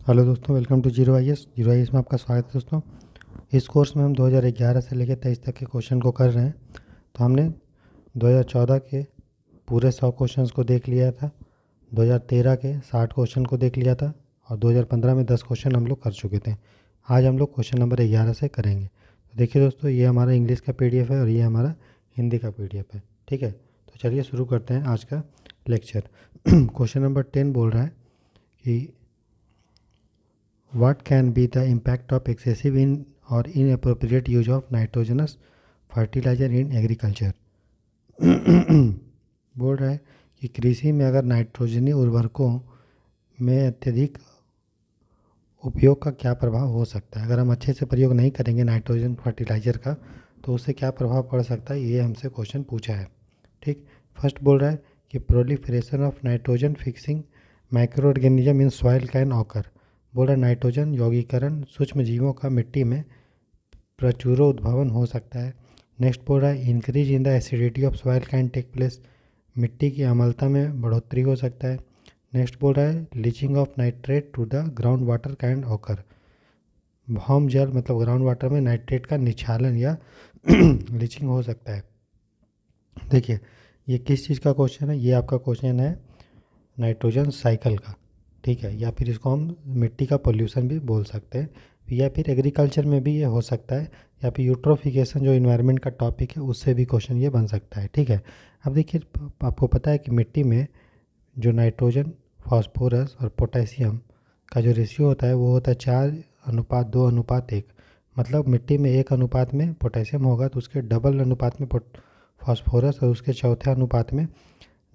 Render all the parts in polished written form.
Hello दोस्तों, welcome to zero I S में आपका स्वागत है दोस्तों। इस कोर्स में हम 2011 से लेकर 23 तक के क्वेश्चन को कर रहे हैं। तो हमने 2014 के पूरे 100 क्वेश्चंस को देख लिया था, 2013 के 60 क्वेश्चन को देख लिया था और 2015 में 10 क्वेश्चन हम लोग कर चुके थे। आज हम लोग क्वेश्चन नंबर 11 से करेंगे। तो देखिए दोस्तों, ये हमारा इंग्लिश का PDF है और ये हमारा हिंदी का PDF है। ठीक है, तो चलिए शुरू करते हैं आज का लेक्चर। क्वेश्चन नंबर 10 बोल रहा है कि what can be the impact of excessive in or inappropriate use of nitrogenous fertilizer in agriculture। बोल रहा है कि कृषि में अगर नाइट्रोजनी उर्वरकों में अत्यधिक उपयोग का क्या प्रभाव हो सकता है। अगर हम अच्छे से प्रयोग नहीं करेंगे नाइट्रोजन फर्टिलाइज़र का तो उससे क्या प्रभाव पड़ सकता है, ये हमसे क्वेश्चन पूछा है। ठीक, फर्स्ट बोल रहा है कि proliferation of nitrogen fixing micro organism in soil can occur. बोल रहा है नाइट्रोजन यौगीकरण सूक्ष्म जीवों का मिट्टी में प्रचुरो उद्भवन हो सकता है। नेक्स्ट बोल रहा है increase in the acidity of soil can take place. मिट्टी की अम्लता में बढ़ोतरी हो सकता है। नेक्स्ट बोल रहा है leaching of nitrate to the ground water can occur. भौम जल मतलब ग्राउंड वाटर में नाइट्रेट का निक्षालन या लीचिंग हो सकता है। देखिए, ये किस चीज़ का क्वेश्चन है, ये आपका क्वेश्चन है नाइट्रोजन साइकिल का। ठीक है, या फिर इसको हम मिट्टी का पोल्यूशन भी बोल सकते हैं, या फिर एग्रीकल्चर में भी ये हो सकता है, या फिर यूट्रोफिकेशन जो इन्वायरमेंट का टॉपिक है उससे भी क्वेश्चन ये बन सकता है। ठीक है, अब देखिए आपको पता है कि मिट्टी में जो नाइट्रोजन फास्फोरस और पोटेशियम का जो रेशियो होता है वो होता है 4:2:1। मतलब मिट्टी में 1 अनुपात में पोटेशियम होगा तो उसके डबल अनुपात में फास्फोरस और उसके चौथे अनुपात में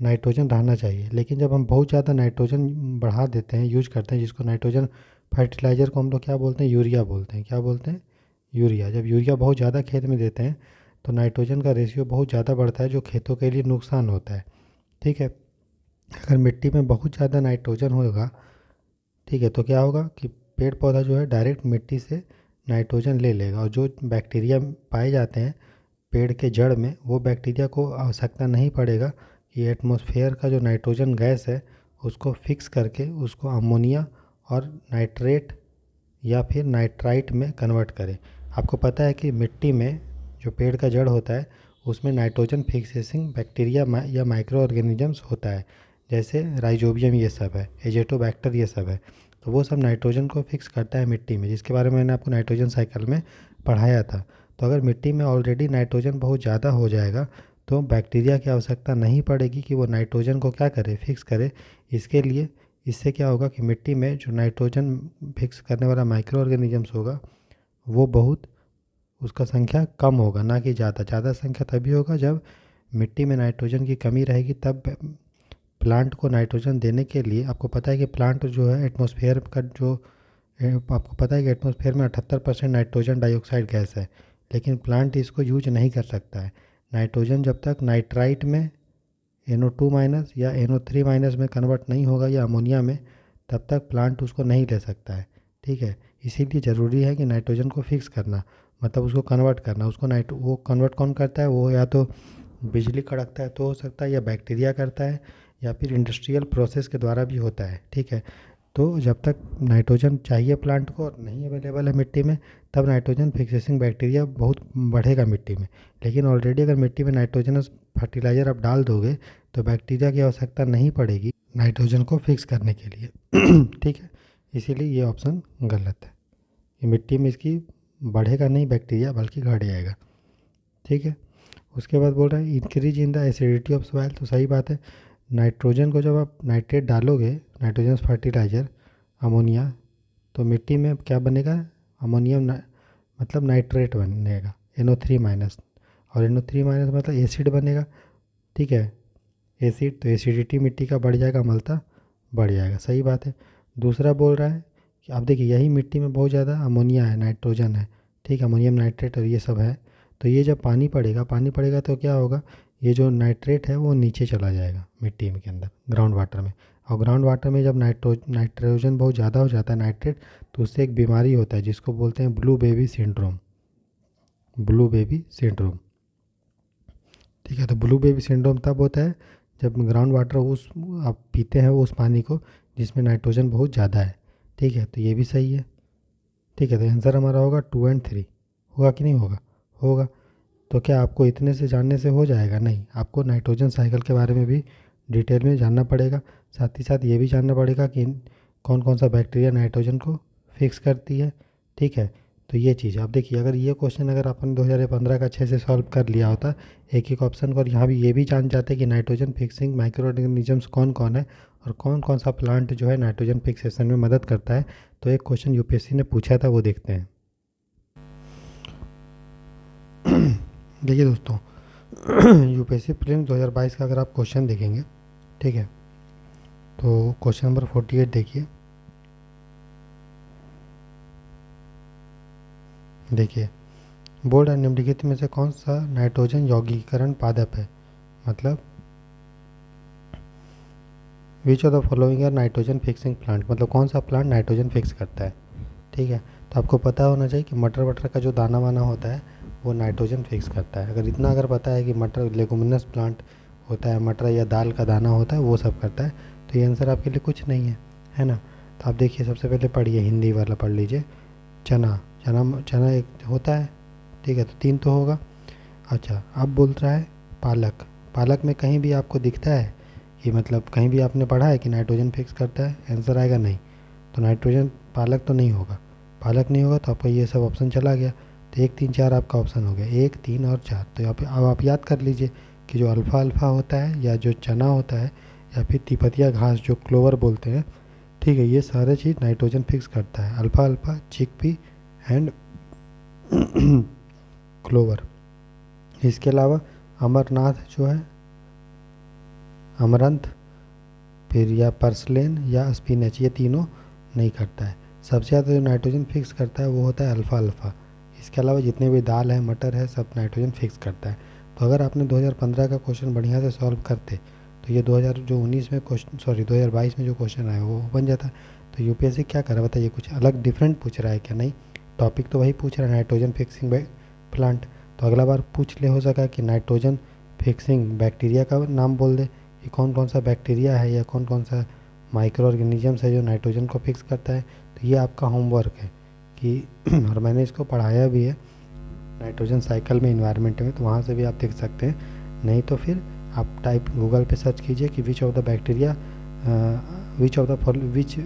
नाइट्रोजन रहना चाहिए। लेकिन जब हम बहुत ज़्यादा नाइट्रोजन बढ़ा देते हैं, यूज करते हैं, जिसको नाइट्रोजन फर्टिलाइज़र को हम लोग क्या बोलते हैं, यूरिया बोलते हैं। क्या बोलते हैं, यूरिया। जब यूरिया बहुत ज़्यादा खेत में देते हैं तो नाइट्रोजन का रेशियो बहुत ज़्यादा बढ़ता है जो खेतों के लिए नुकसान होता है। ठीक है, अगर मिट्टी में बहुत ज़्यादा नाइट्रोजन होगा, ठीक है, तो क्या होगा कि पेड़ पौधा जो है डायरेक्ट मिट्टी से नाइट्रोजन ले लेगा और जो बैक्टीरिया पाए जाते हैं पेड़ के जड़ में, वो बैक्टीरिया को आवश्यकता नहीं पड़ेगा कि एटमॉस्फेयर का जो नाइट्रोजन गैस है उसको फिक्स करके उसको अमोनिया और नाइट्रेट या फिर नाइट्राइट में कन्वर्ट करें। आपको पता है कि मिट्टी में जो पेड़ का जड़ होता है उसमें नाइट्रोजन फिक्सेसिंग बैक्टीरिया या माइक्रो ऑर्गेनिजम्स होता है, जैसे राइजोबियम ये सब है, एजेटोबैक्टर ये सब है। तो वो सब नाइट्रोजन को फिक्स करता है मिट्टी में, जिसके बारे में मैंने आपको नाइट्रोजन साइकिल में पढ़ाया था। तो अगर मिट्टी में ऑलरेडी नाइट्रोजन बहुत ज़्यादा हो जाएगा तो बैक्टीरिया की आवश्यकता नहीं पड़ेगी कि वो नाइट्रोजन को क्या करे, फिक्स करे। इसके लिए इससे क्या होगा कि मिट्टी में जो नाइट्रोजन फिक्स करने वाला माइक्रो ऑर्गेनिजम्स होगा वो बहुत, उसका संख्या कम होगा ना कि ज़्यादा। ज़्यादा संख्या तभी होगा जब मिट्टी में नाइट्रोजन की कमी रहेगी, तब प्लांट को नाइट्रोजन देने के लिए। आपको पता है कि प्लांट जो है एटमॉस्फेयर का जो आपको पता है कि एटमॉस्फेयर में 78% नाइट्रोजन डाइऑक्साइड गैस है, लेकिन प्लांट इसको यूज नहीं कर सकता है। नाइट्रोजन जब तक नाइट्राइट में NO2- या NO3- में कन्वर्ट नहीं होगा या अमोनिया में, तब तक प्लांट उसको नहीं ले सकता है। ठीक है, इसीलिए ज़रूरी है कि नाइट्रोजन को फिक्स करना, मतलब उसको कन्वर्ट करना। उसको वो कन्वर्ट कौन करता है, वो या तो बिजली कड़कता है तो हो सकता है, या बैक्टीरिया करता है, या फिर इंडस्ट्रियल प्रोसेस के द्वारा भी होता है। ठीक है, तो जब तक नाइट्रोजन चाहिए प्लांट को और नहीं अवेलेबल है मिट्टी में, तब नाइट्रोजन फिक्सेसिंग बैक्टीरिया बहुत बढ़ेगा मिट्टी में। लेकिन ऑलरेडी अगर मिट्टी में नाइट्रोजनस फर्टिलाइज़र आप डाल दोगे तो बैक्टीरिया की आवश्यकता नहीं पड़ेगी नाइट्रोजन को फिक्स करने के लिए। ठीक है, इसीलिए ये ऑप्शन गलत है कि मिट्टी में इसकी बढ़ेगा नहीं बैक्टीरिया, बल्कि घट जाएगा। ठीक है, उसके बाद बोल रहा है increase in the acidity of soil. तो सही बात है, नाइट्रोजन को जब आप नाइट्रेट डालोगे, नाइट्रोजन फर्टिलाइज़र अमोनिया, तो मिट्टी में क्या बनेगा, अमोनियम मतलब नाइट्रेट बनेगा, NO3-। और NO3- मतलब एसिड बनेगा। ठीक है, एसिड, तो एसिडिटी मिट्टी का बढ़ जाएगा, अम्लता बढ़ जाएगा। सही बात है। दूसरा बोल रहा है कि अब देखिए यही मिट्टी में बहुत ज़्यादा अमोनिया है, नाइट्रोजन है, ठीक है, अमोनियम नाइट्रेट और ये सब है। तो ये जब पानी पड़ेगा तो क्या होगा, ये जो नाइट्रेट है वो नीचे चला जाएगा मिट्टी में के अंदर, ग्राउंड वाटर में। और ग्राउंड वाटर में जब नाइट्रोजन बहुत ज़्यादा हो जाता है, नाइट्रेट, तो उससे एक बीमारी होता है जिसको बोलते हैं blue baby syndrome. Blue baby syndrome. ठीक है, तो ब्लू बेबी सिंड्रोम तब होता है जब ग्राउंड वाटर उस आप पीते हैं उस पानी को जिसमें नाइट्रोजन बहुत ज़्यादा है। ठीक है, तो ये भी सही है। ठीक है, तो आंसर हमारा होगा 2 एंड 3। होगा कि नहीं होगा? होगा। तो क्या आपको इतने से जानने से हो जाएगा? नहीं, आपको नाइट्रोजन साइकिल के बारे में भी डिटेल में जानना पड़ेगा। साथ ही साथ ये भी जानना पड़ेगा कि कौन कौन सा बैक्टीरिया नाइट्रोजन को फिक्स करती है। ठीक है, तो ये चीज़ आप देखिए, अगर ये क्वेश्चन अगर अपन 2015 का अच्छे से सॉल्व कर लिया होता एक एक ऑप्शन को, और यहाँ भी ये भी जान जाते कि नाइट्रोजन फिक्सिंग माइक्रो ऑर्गेनिजम्स कौन कौन है और कौन कौन सा प्लांट जो है नाइट्रोजन फिक्सेशन में मदद करता है, तो एक क्वेश्चन यूपीएससी ने पूछा था, वो देखते हैं। देखिए दोस्तों, यूपीएससी प्रीलिम्स 2022 का अगर आप क्वेश्चन देखेंगे, ठीक है, तो क्वेश्चन नंबर 48 देखिए। देखिए, बोर्ड और निम्नलिखित में से कौन सा नाइट्रोजन यौगिकीकरण पादप है? मतलब which of the following are nitrogen fixing plant, मतलब कौन सा प्लांट नाइट्रोजन फिक्स करता है। ठीक है, तो आपको पता होना चाहिए कि मटर वटर का जो दाना वाना होता है वो नाइट्रोजन फिक्स करता है। अगर इतना अगर पता है कि मटर लेगुमिनस प्लांट होता है, मटर या दाल का दाना होता है, वो सब करता है, तो ये आंसर आपके लिए कुछ नहीं है ना। तो आप देखिए, सबसे पहले पढ़िए, हिंदी वाला पढ़ लीजिए। चना, चना चना एक होता है। ठीक है, तो 3 तो होगा। अच्छा, अब बोल रहा है पालक। पालक में कहीं भी आपको दिखता है कि मतलब कहीं भी आपने पढ़ा है कि नाइट्रोजन फिक्स करता है? आंसर आएगा नहीं। तो नाइट्रोजन पालक तो नहीं होगा। पालक नहीं होगा तो आपका ये सब ऑप्शन चला गया। तो 1 3 4 आपका ऑप्शन हो गया, 1 3 और 4। तो यहाँ पे अब आप याद कर लीजिए कि जो अल्फ़ा अल्फ़ा होता है या जो चना होता है या फिर तिपतिया घास जो क्लोवर बोलते हैं, ठीक है, ये सारे चीज़ नाइट्रोजन फिक्स करता है। Alpha alpha, chickpea and clover. इसके अलावा अमरनाथ जो है, अमरंथ, फिर या पर्सलेन या स्पिनच, ये तीनों नहीं करता है। सबसे ज़्यादा जो नाइट्रोजन फिक्स करता है वो होता है अल्फ़ा अल्फ़ा। इसके अलावा जितने भी दाल है, मटर है, सब नाइट्रोजन फिक्स करता है। तो अगर आपने 2015 का क्वेश्चन बढ़िया से सॉल्व करते तो ये 2019 में क्वेश्चन, सॉरी 2022 में जो क्वेश्चन आया वो बन जाता। तो यूपीएससी क्या कर रहा है बताइए, कुछ अलग डिफरेंट पूछ रहा है क्या? नहीं, टॉपिक तो वही पूछ रहा है, नाइट्रोजन फिक्सिंग प्लांट। तो अगला बार पूछ ले हो सका कि नाइट्रोजन फिक्सिंग बैक्टीरिया का नाम बोल दे कि कौन कौन सा बैक्टीरिया है या कौन कौन सा माइक्रो ऑर्गेनिजम्स है जो नाइट्रोजन को फिक्स करता है। तो ये आपका होमवर्क है कि और मैंने इसको पढ़ाया भी है नाइट्रोजन साइकिल में, इन्वायरमेंट में, तो वहाँ से भी आप देख सकते हैं। नहीं तो फिर आप टाइप गूगल पे सर्च कीजिए कि which of the bacteria, which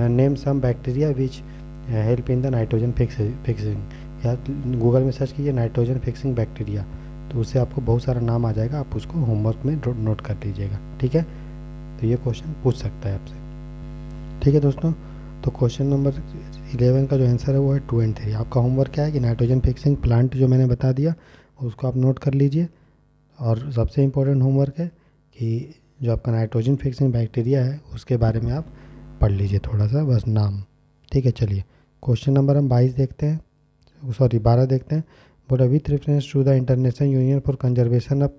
name some bacteria which help in the nitrogen fixing, या गूगल में सर्च कीजिए नाइट्रोजन फिक्सिंग बैक्टीरिया, तो उससे आपको बहुत सारा नाम आ जाएगा। आप उसको होमवर्क में नोट कर लीजिएगा। ठीक है, तो ये क्वेश्चन पूछ सकता है आपसे। ठीक है दोस्तों, तो क्वेश्चन नंबर 11 का जो आंसर है वो है 2 एंड 3। आपका होमवर्क क्या है कि नाइट्रोजन फिक्सिंग प्लांट जो मैंने बता दिया उसको आप नोट कर लीजिए। और सबसे इम्पोर्टेंट होमवर्क है कि जो आपका नाइट्रोजन फिक्सिंग बैक्टीरिया है उसके बारे में आप पढ़ लीजिए थोड़ा सा, बस नाम। ठीक है, चलिए क्वेश्चन नंबर हम 22 देखते हैं, सॉरी 12 देखते हैं। बोला with reference to the International Union for Conservation of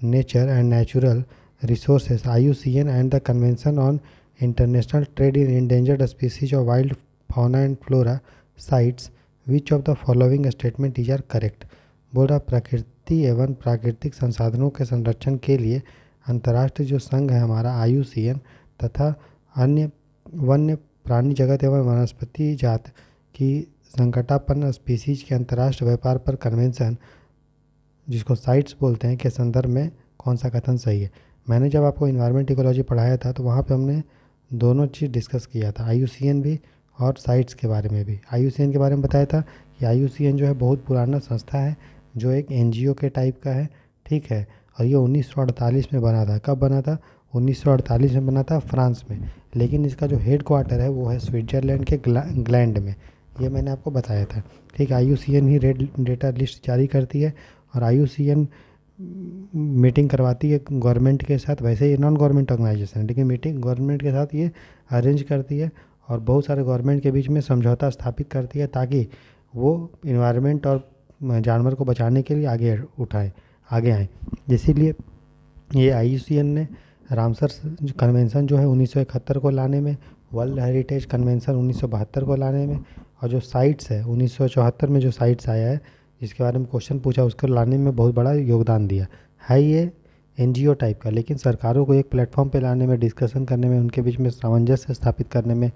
Nature and Natural Resources IUCN and the Convention on International Trade in Endangered Species of Wild Fauna and Flora CITES which of the following statement is are correct. बोल रहा प्रकृति एवं प्राकृतिक संसाधनों के संरक्षण के लिए अंतर्राष्ट्रीय जो संघ है हमारा IUCN तथा अन्य वन्य प्राणी जगत एवं वनस्पति जात की संकटापन्न स्पीसीज के अंतर्राष्ट्रीय व्यापार पर कन्वेंशन, जिसको साइट्स बोलते हैं, के संदर्भ में कौन सा कथन सही है। मैंने जब आपको इन्वायरमेंट इकोलॉजी पढ़ाया था तो वहाँ पे हमने दोनों चीज़ डिस्कस किया था, IUCN भी और साइट्स के बारे में भी। IUCN के बारे में बताया था कि IUCN जो है बहुत पुराना संस्था है जो एक NGO के टाइप का है। ठीक है, और ये 1948 में बना था। कब बना था? 1948 में बना था, फ्रांस में। लेकिन इसका जो हेड क्वार्टर है वो है स्विट्ज़रलैंड के ग्लैंड में। ये मैंने आपको बताया था। ठीक है, IUCN ही रेड डेटा लिस्ट जारी करती है और IUCN मीटिंग करवाती है गवर्नमेंट के साथ। वैसे ये नॉन गवर्नमेंट ऑर्गेनाइजेशन है लेकिन मीटिंग गवर्नमेंट के साथ ये अरेंज करती है और बहुत सारे गवर्नमेंट के बीच में समझौता स्थापित करती है ताकि वो इन्वायरमेंट और जानवर को बचाने के लिए आगे आए। इसीलिए ये IUCN ने रामसर कन्वेंशन जो है 1971 को लाने में, वर्ल्ड हेरिटेज कन्वेंशन 1972 को लाने में, और जो साइट्स है 1974 में जो साइट्स आया है जिसके बारे में क्वेश्चन पूछा उसको लाने में बहुत बड़ा योगदान दिया है। ये NGO टाइप का, लेकिन सरकारों को एक प्लेटफॉर्म पे लाने में, डिस्कशन करने में, उनके बीच में सामंजस्य स्थापित करने में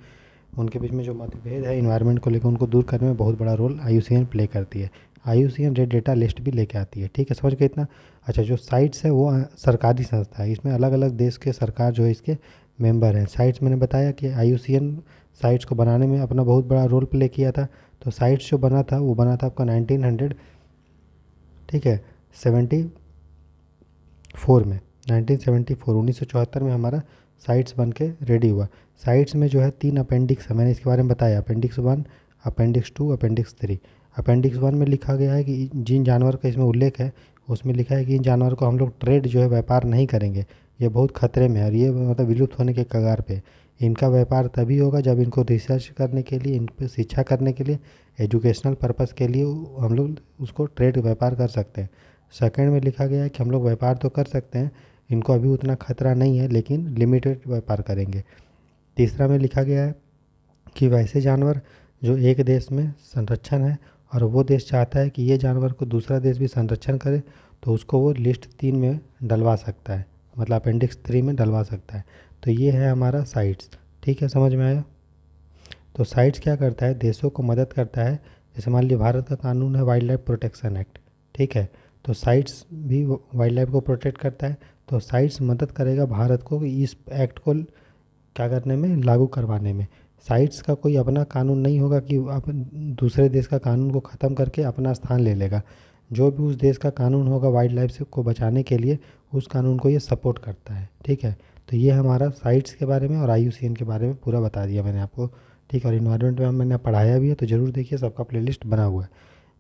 उनके बीच में जो मतभेद है इन्वायरमेंट को लेकर, उनको दूर करने में बहुत बड़ा रोल IUCN प्ले करती है। IUCN रेड डेटा लिस्ट भी लेके आती है। ठीक है, समझ गए इतना। अच्छा, जो साइट्स है वो सरकारी संस्था है, इसमें अलग अलग देश के सरकार जो है इसके मेंबर हैं। साइट्स मैंने बताया कि IUCN साइट्स को बनाने में अपना बहुत बड़ा रोल प्ले किया था। तो साइट्स जो बना था वो बना था आपका 1900, ठीक है, 74 में, 1974, 1974 में हमारा साइट्स बन के रेडी हुआ। साइट्स में जो है 3 अपेंडिक्स है, मैंने इसके बारे में बताया, अपेंडिक्स 1, अपेंडिक्स 2, अपेंडिक्स 3। अपेंडिक्स 1 में लिखा गया है कि जिन जानवर का इसमें उल्लेख है उसमें लिखा है कि इन जानवर को हम लोग ट्रेड जो है व्यापार नहीं करेंगे, ये बहुत खतरे में है और ये मतलब विलुप्त होने के कगार पे। इनका व्यापार तभी होगा जब इनको रिसर्च करने के लिए, इन पर शिक्षा करने के लिए, एजुकेशनल पर्पस के लिए हम लोग उसको ट्रेड व्यापार कर सकते हैं। सेकंड में लिखा गया है कि हम लोग व्यापार तो कर सकते हैं, इनको अभी उतना खतरा नहीं है, लेकिन लिमिटेड व्यापार करेंगे। तीसरा में लिखा गया है कि वैसे जानवर जो एक देश में संरक्षण है और वो देश चाहता है कि ये जानवर को दूसरा देश भी संरक्षण करे, तो उसको वो लिस्ट 3 में डलवा सकता है, मतलब अपेंडिक्स 3 में डलवा सकता है। तो ये है हमारा साइट्स। ठीक है, समझ में आया। तो साइट्स क्या करता है, देशों को मदद करता है। जैसे मान लीजिए भारत का कानून है वाइल्ड लाइफ प्रोटेक्शन एक्ट, ठीक है, तो साइट्स भी वाइल्ड लाइफ को प्रोटेक्ट करता है। तो साइट्स मदद करेगा भारत को कि इस एक्ट को क्या करने में, लागू करवाने में। साइट्स का कोई अपना कानून नहीं होगा कि आप दूसरे देश का कानून को ख़त्म करके अपना स्थान ले लेगा। जो भी उस देश का कानून होगा वाइल्ड लाइफ से को बचाने के लिए, उस कानून को ये सपोर्ट करता है। ठीक है, तो ये हमारा साइट्स के बारे में और IUCN के बारे में पूरा बता दिया मैंने आपको। ठीक है, और इन्वायरमेंट में मैंने पढ़ाया भी है, तो ज़रूर देखिए, सबका प्लेलिस्ट बना हुआ है।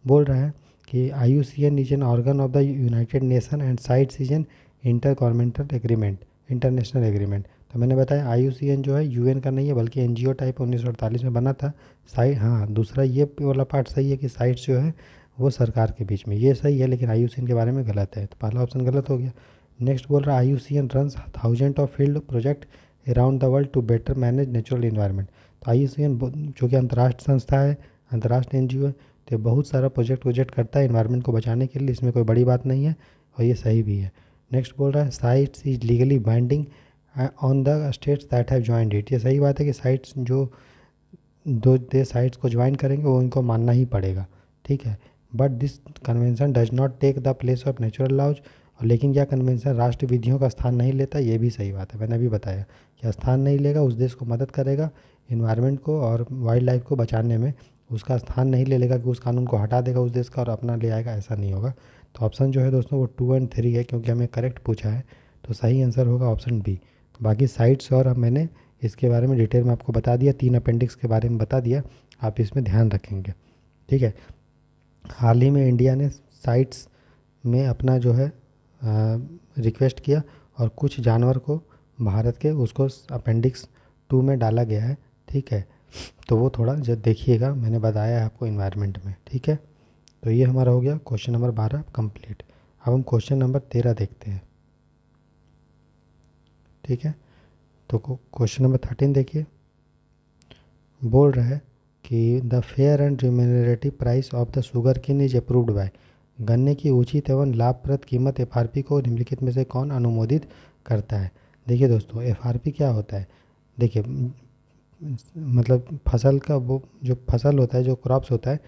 बोल रहा है कि IUCN is an organ of the United nation and sites is an inter governmental agreement, international agreement. तो मैंने बताया IUCN जो है UN का नहीं है, बल्कि NGO टाइप 1948 में बना था। हाँ, दूसरा ये वाला पार्ट सही है कि साइट्स जो है वो सरकार के बीच में, ये सही है, लेकिन IUCN के बारे में गलत है, तो पहला ऑप्शन गलत हो गया। नेक्स्ट बोल रहा है IUCN runs thousand of field project around the world to better manage natural environment. तो IUCN जो कि अंतर्राष्ट्रीय संस्था है, अंतर्राष्ट्रीय NGO है, तो बहुत सारा प्रोजेक्ट करता है इन्वायरमेंट को बचाने के लिए, इसमें कोई बड़ी बात नहीं है और ये सही भी है। नेक्स्ट बोल रहा है sites is legally binding on the states that have joined it. ये सही बात है कि साइट्स जो दो देश साइट्स को ज्वाइन करेंगे वो इनको मानना ही पड़ेगा। ठीक है, but this convention does not take the place of natural laws. और लेकिन यह कन्वेंशन राष्ट्र विधियों का स्थान नहीं लेता, ये भी सही बात है, मैंने अभी बताया कि स्थान नहीं लेगा, उस देश को मदद करेगा इन्वायरमेंट को और वाइल्ड लाइफ को बचाने में, उसका स्थान नहीं ले लेगा कि उस कानून को हटा देगा उस देश का और अपना ले आएगा, ऐसा नहीं होगा। तो ऑप्शन जो है दोस्तों वो 2 और 3 है, क्योंकि हमें करेक्ट पूछा है, तो सही आंसर होगा ऑप्शन बी। बाकी साइट्स और अब मैंने इसके बारे में डिटेल में आपको बता दिया, 3 अपेंडिक्स के बारे में बता दिया, आप इसमें ध्यान रखेंगे। ठीक है, हाल ही में इंडिया ने साइट्स में अपना जो है रिक्वेस्ट किया और कुछ जानवर को भारत के उसको अपेंडिक्स 2 में डाला गया है। ठीक है, तो वो थोड़ा जब देखिएगा, मैंने बताया है आपको इन्वायरमेंट में। ठीक है, तो ये हमारा हो गया क्वेश्चन नंबर 12 कंप्लीट। अब हम क्वेश्चन नंबर 13 देखते हैं। ठीक है, तो क्वेश्चन नंबर 13 देखिए। बोल रहा है कि the fair and remunerative price of the sugar cane is approved by. गन्ने की उचित एवं लाभप्रद कीमत FRP को निम्नलिखित में से कौन अनुमोदित करता है। देखिए दोस्तों, FRP क्या होता है, देखिए मतलब फसल का वो जो फसल होता है, जो क्रॉप्स होता है,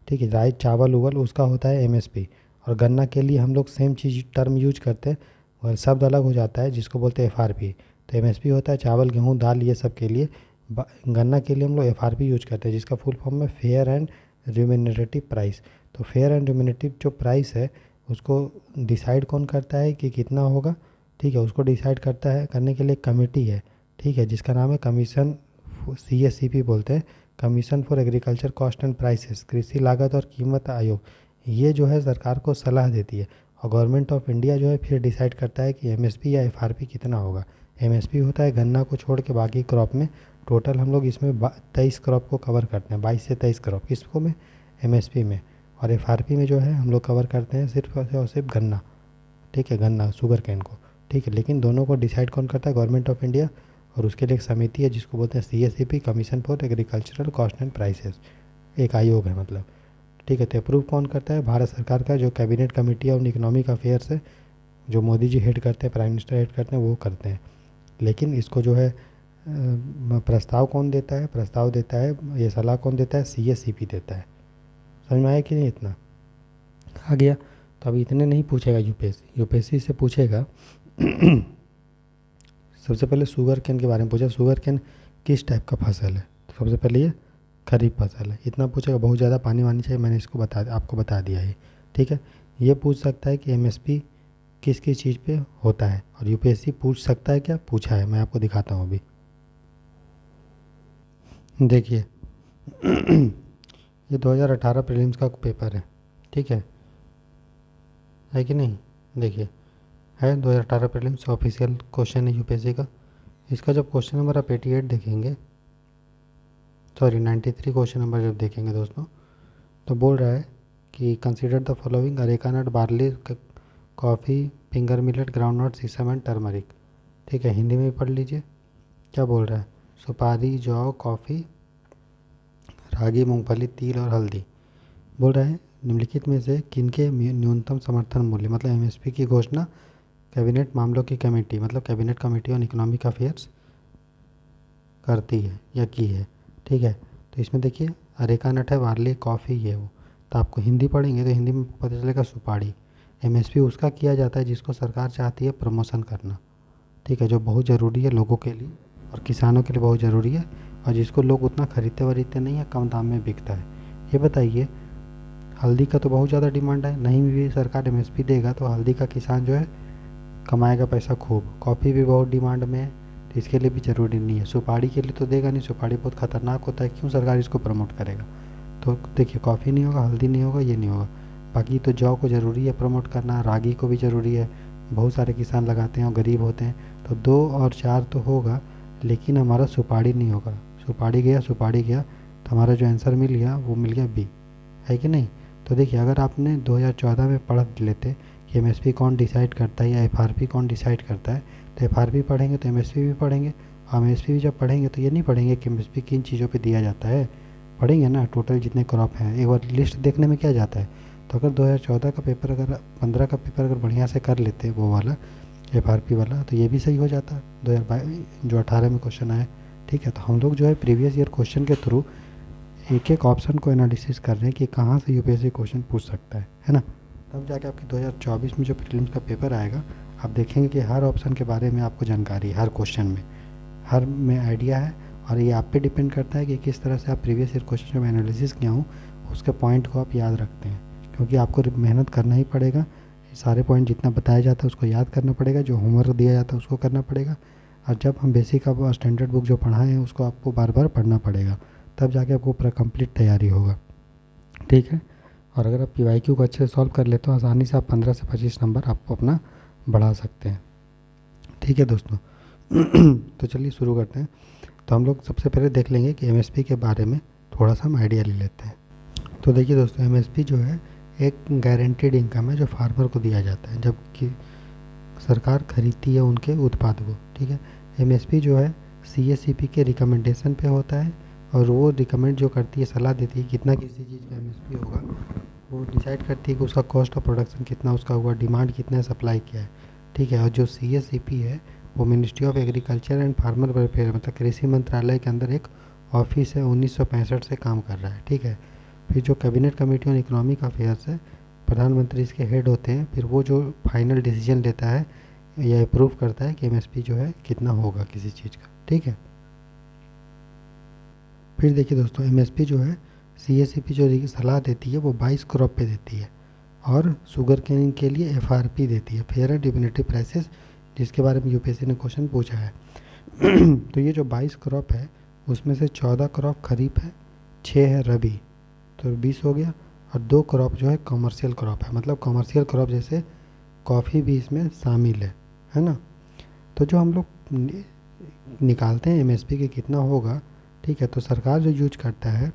ठीक है, राइस चावल उवल, उसका होता है MSP। और गन्ना के लिए हम लोग सेम चीज़ टर्म यूज करते हैं और शब्द अलग हो जाता है, जिसको बोलते हैं FRP। तो MSP होता है चावल गेहूँ दाल ये सब के लिए, गन्ना के लिए हम लोग FRP यूज करते हैं, जिसका फुल फॉर्म है फेयर एंड रिम्यूनरेटिव प्राइस। तो फेयर एंड रिम्यूनरेटिव जो प्राइस है उसको डिसाइड कौन करता है कि कितना होगा, ठीक है, उसको डिसाइड करता है करने के लिए कमेटी है, ठीक है, जिसका नाम है कमीशन, CSCP बोलते हैं, commission for agriculture cost and prices, कृषि लागत और कीमत आयोग। ये जो है सरकार को सलाह देती है और गवर्नमेंट ऑफ इंडिया जो है फिर डिसाइड करता है कि MSP या FRP कितना होगा। MSP होता है गन्ना को छोड़ के बाकी क्रॉप में, टोटल हम लोग इसमें 23 क्रॉप को कवर करते हैं, 22 से 23 क्रॉप किसको में, MSP में। और FRP में जो है हम लोग कवर करते हैं सिर्फ और सिर्फ गन्ना, ठीक है, गन्ना शुगर कैन को। ठीक है, लेकिन दोनों को डिसाइड कौन करता है, गवर्नमेंट ऑफ इंडिया, और उसके लिए एक समिति है जिसको बोलते हैं CSCP, commission for agricultural cost and prices, एक आयोग है मतलब। ठीक है, तो अप्रूव कौन करता है, भारत सरकार का जो cabinet committee on economic affairs है, जो मोदी जी हेड करते हैं, प्राइम मिनिस्टर हेड करते हैं, वो करते हैं। लेकिन इसको जो है प्रस्ताव कौन देता है? प्रस्ताव देता है, ये सलाह कौन देता है? सीएससीपी देता है। समझ में आया कि नहीं? इतना आ गया। तो अभी इतने नहीं पूछेगा यूपीएससी। यूपीएससी से पूछेगा सबसे पहले शुगर केन के बारे में पूछा, शुगर केन किस टाइप का फसल है? तो सबसे पहले ये खरीफ फसल है, इतना पूछेगा। बहुत ज़्यादा पानी वानी चाहिए, मैंने इसको आपको बता दिया है। ठीक है, ये पूछ सकता है कि एमएसपी किस किस चीज़ पे होता है। और यूपीएससी पूछ सकता है क्या? पूछा है, मैं आपको दिखाता हूँ अभी। देखिए ये 2018 प्रीलिम्स का पेपर है, ठीक है कि नहीं? देखिए है 2018 प्रीलिम्स ऑफिशियल क्वेश्चन है यूपीएससी का। इसका जब क्वेश्चन नंबर आप 88 देखेंगे, सॉरी 93 क्वेश्चन नंबर जब देखेंगे दोस्तों, तो बोल रहा है कि consider the following: areca nut, barley, coffee, finger millet, ground nut, sesame and turmeric. ठीक है, हिंदी में भी पढ़ लीजिए क्या बोल रहा है। सुपारी, जौ, कॉफ़ी, रागी, मूंगफली, तिल और हल्दी। बोल रहा है निम्नलिखित में से किनके न्यूनतम समर्थन मूल्य, मतलब एमएसपी की घोषणा कैबिनेट मामलों की कमेटी, मतलब cabinet committee on economic affairs करती है या की है। ठीक है, तो इसमें देखिए अरेका नट है, बार्ली, कॉफ़ी, ये वो। तो आपको हिंदी पढ़ेंगे तो हिंदी में पता चलेगा सुपारी। एमएसपी उसका किया जाता है जिसको सरकार चाहती है प्रमोशन करना, ठीक है, जो बहुत ज़रूरी है लोगों के लिए और किसानों के लिए बहुत ज़रूरी है, और जिसको लोग उतना खरीदते वरीदते नहीं है, कम दाम में बिकता है। ये बताइए, हल्दी का तो बहुत ज़्यादा डिमांड है, नहीं भी सरकार एमएसपी देगा तो हल्दी का किसान जो है कमाएगा पैसा खूब। कॉफ़ी भी बहुत डिमांड में है, तो इसके लिए भी ज़रूरी नहीं है। सुपारी के लिए तो देगा नहीं, सुपारी बहुत ख़तरनाक होता है, क्यों सरकार इसको प्रमोट करेगा? तो देखिए कॉफ़ी नहीं होगा, हल्दी नहीं होगा, ये नहीं होगा। बाकी तो जौ को ज़रूरी है प्रमोट करना, रागी को भी ज़रूरी है, बहुत सारे किसान लगाते हैं और गरीब होते हैं। तो 2 और 4 तो होगा, लेकिन हमारा सुपारी नहीं होगा। सुपारी गया तो हमारा जो आंसर मिल गया वो मिल गया बी, है कि नहीं? तो देखिए अगर आपने 2014 में पढ़ लेते कि एमएसपी कौन डिसाइड करता है या एफआरपी कौन डिसाइड करता है, तो एफआरपी पढ़ेंगे तो एमएसपी भी पढ़ेंगे। और एमएसपी भी जब पढ़ेंगे तो ये नहीं पढ़ेंगे कि एमएसपी किन चीज़ों पे दिया जाता है, पढ़ेंगे ना टोटल जितने क्रॉप हैं। एक बार लिस्ट देखने में क्या जाता है। तो अगर 2014 का पेपर, अगर 15 का पेपर अगर बढ़िया से कर लेते वो वाला एफआरपी वाला, तो ये भी सही हो जाता 2022 जो 18 में क्वेश्चन आया। ठीक है, तो हम लोग जो है प्रीवियस ईयर क्वेश्चन के थ्रू एक एक ऑप्शन को एनालिसिस कर रहे हैं कि कहाँ से यूपीएससी क्वेश्चन पूछ सकता है ना। तब जाके आपकी 2024 में जो प्रीलिम्स का पेपर आएगा, आप देखेंगे कि हर ऑप्शन के बारे में आपको जानकारी है, हर क्वेश्चन में, हर में आइडिया है। और ये आप पे डिपेंड करता है कि किस तरह से आप प्रीवियस ईयर क्वेश्चन में एनालिसिस किया हूँ उसके पॉइंट को आप याद रखते हैं, क्योंकि आपको मेहनत करना ही पड़ेगा। सारे पॉइंट जितना बताया जाता है उसको याद करना पड़ेगा, जो होमवर्क दिया जाता है उसको करना पड़ेगा। और जब हम बेसिक अब स्टैंडर्ड बुक जो पढ़ाए हैं उसको आपको बार बार पढ़ना पड़ेगा, तब जाके आपको पूरा कंप्लीट तैयारी होगा। ठीक है, और अगर आप पीवाईक्यू को अच्छे से सॉल्व कर लेते हो आसानी से आप 15 से 25 नंबर आपको अपना बढ़ा सकते हैं। ठीक है दोस्तों तो चलिए शुरू करते हैं। तो हम लोग सबसे पहले देख लेंगे कि एमएसपी के बारे में थोड़ा सा हम आइडिया ले लेते हैं। तो देखिए दोस्तों, एमएसपी जो है एक गारंटीड इनकम है जो फार्मर को दिया जाता है जबकि सरकार खरीदती है उनके उत्पाद को। ठीक है, एमएसपी जो है सीएससीपी के रिकमेंडेशन पे होता है, और वो रिकमेंड जो करती है, सलाह देती है कितना किसी चीज़ का एमएसपी होगा, वो डिसाइड करती है कि उसका कॉस्ट ऑफ प्रोडक्शन कितना उसका हुआ, डिमांड कितना है, सप्लाई क्या है। ठीक है, और जो सीएससीपी है वो ministry of agriculture and farmer welfare, मतलब कृषि मंत्रालय के अंदर एक ऑफिस है, 1965 से काम कर रहा है। ठीक है, फिर जो cabinet committee on economic affairs है, प्रधानमंत्री इसके हेड होते हैं, फिर वो जो फाइनल डिसीजन लेता है या अप्रूव करता है कि एमएसपी जो है कितना होगा किसी चीज़ का। ठीक है, फिर देखिए दोस्तों, एमएसपी जो है सीएससीपी जो सलाह देती है वो 22 क्रॉप पे देती है, और शुगर केन के लिए एफआरपी देती है, फेयर एंड डिमिनिटिव प्राइसेस, जिसके बारे में यूपीएससी ने क्वेश्चन पूछा है तो ये जो 22 क्रॉप है उसमें से 14 क्रॉप खरीफ है, 6 है रबी, तो 20 हो गया। और 2 क्रॉप जो है कॉमर्शियल क्रॉप है, मतलब कॉमर्शियल क्रॉप जैसे कॉफ़ी भी इसमें शामिल है ना। तो जो हम लोग निकालते हैं एमएसपी के कितना होगा, ठीक है, तो सरकार जो यूज करता है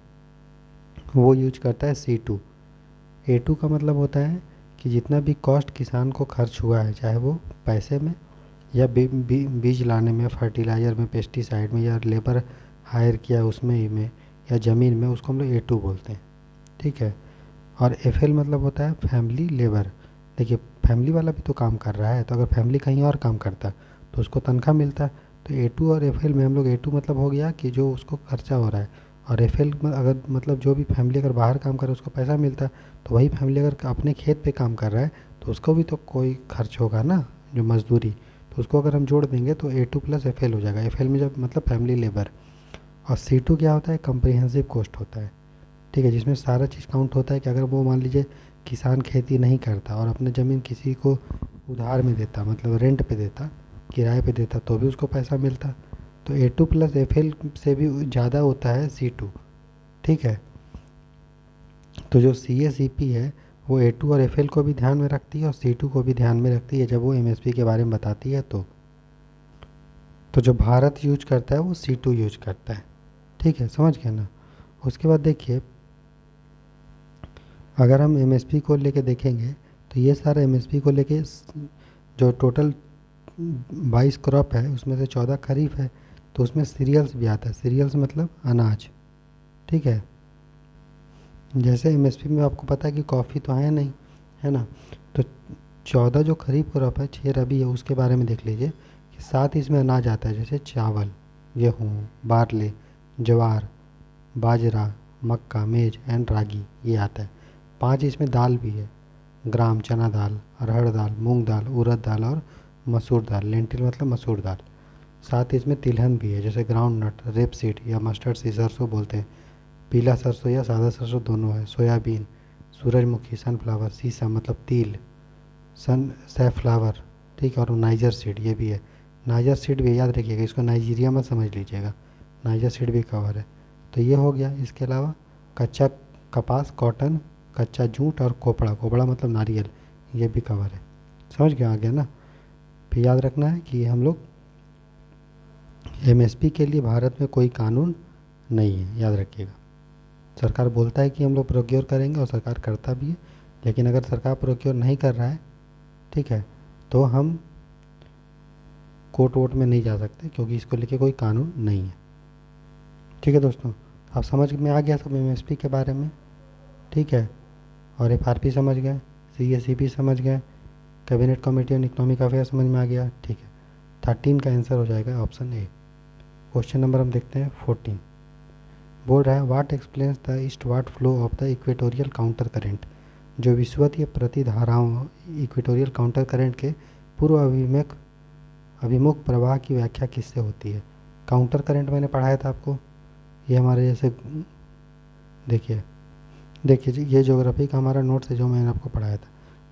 वो यूज करता है C2। A2 का मतलब होता है कि जितना भी कॉस्ट किसान को खर्च हुआ है, चाहे वो पैसे में या बीज लाने में, फर्टिलाइज़र में, पेस्टिसाइड में, या लेबर हायर किया उसमें या ज़मीन में, उसको हम लोग A2 बोलते हैं। ठीक है, और FL मतलब होता है फैमिली लेबर। देखिए फैमिली वाला भी तो काम कर रहा है, तो अगर फैमिली कहीं और काम करता तो उसको तनख्वाह मिलता, तो A2 और FL में हम लोग A2 मतलब हो गया कि जो उसको खर्चा हो रहा है, और FL अगर मतलब जो भी फैमिली अगर बाहर काम कर रहा है उसको पैसा मिलता है, तो वही फैमिली अगर अपने खेत पे काम कर रहा है तो उसको भी तो कोई खर्च होगा ना, जो मजदूरी, तो उसको अगर हम जोड़ देंगे तो A2 प्लस FL हो जाएगा। FL में जब मतलब फैमिली लेबर, और C2 क्या होता है, कम्प्रिहेंसिव कॉस्ट होता है, ठीक है, जिसमें सारा चीज़ काउंट होता है कि अगर वो मान लीजिए किसान खेती नहीं करता और अपने ज़मीन किसी को उधार में देता, मतलब रेंट पे देता, किराए पे देता, तो भी उसको पैसा मिलता। तो A2 प्लस FL से भी ज़्यादा होता है C2, ठीक है। तो जो CA-CP है वो A2 और FL को भी ध्यान में रखती है और C2 को भी ध्यान में रखती है जब वो MSP के बारे में बताती है। तो जो भारत यूज करता है वो C2 यूज करता है, ठीक है, समझ गए ना। उसके बाद देखिए, अगर हम MSP को लेके देखेंगे तो ये सारा MSP को लेके जो टोटल 22 क्रॉप है उसमें से 14 खरीफ है, तो उसमें सीरियल्स भी आता है। सीरियल्स मतलब अनाज, ठीक है। जैसे MSP में आपको पता है कि कॉफ़ी तो है नहीं, है ना, तो 14 जो खरीफ क्रॉप है, 6 रबी है, उसके बारे में देख लीजिए कि 7 इसमें अनाज आता है, जैसे चावल, गेहूँ, बार्ले, ज्वार, बाजरा, मक्का, मेज एंड रागी, ये आता है। 5 इसमें दाल भी है, ग्राम, चना दाल, अरहर दाल, मूंग दाल, उड़द दाल और मसूर दाल, लेंटिल मतलब मसूर दाल। 7 इसमें तिलहन भी है, जैसे ग्राउंड नट, रेप सीड या मस्टर्ड सीड, सरसों बोलते हैं, पीला सरसों या सादा सरसों दोनों है, सोयाबीन, सूरजमुखी, सनफ्लावर, सीसा मतलब तिल, सन सैफ्लावर, ठीक है, और नाइजर सीड ये भी है। नाइजर सीड भी याद रखिएगा, इसको नाइजीरिया मत समझ लीजिएगा, नाइजर सीड भी कवर है। तो ये हो गया। इसके अलावा कच्चा कपास, कॉटन, कच्चा जूट और कोपड़ा, कोपड़ा मतलब नारियल, ये भी कवर है। समझ गया, आ गया ना। फिर याद रखना है कि हम लोग MSP के लिए भारत में कोई कानून नहीं है, याद रखिएगा। सरकार बोलता है कि हम लोग प्रोक्योर करेंगे और सरकार करता भी है, लेकिन अगर सरकार प्रोक्योर नहीं कर रहा है, ठीक है, तो हम कोर्ट वोट में नहीं जा सकते क्योंकि इसको लेके कोई कानून नहीं है, ठीक है दोस्तों। आप समझ में आ गया सब MSP के बारे में, ठीक है। और FRP समझ गए, CA-CP समझ गए, cabinet committee on economic affair समझ में आ गया, ठीक है। 13 का आंसर हो जाएगा ऑप्शन ए। क्वेश्चन नंबर हम देखते हैं 14। बोल रहा है what explains the eastward flow of the equatorial counter current. जो विषुवतीय प्रतिधाराओं इक्वेटोरियल काउंटर करेंट के पूर्व अभिमुख प्रवाह की व्याख्या किससे होती है। काउंटर करंट मैंने पढ़ाया था आपको, ये हमारे जैसे देखिए देखिए जी, ये ज्योग्राफी का हमारा नोट्स है जो मैंने आपको पढ़ाया था।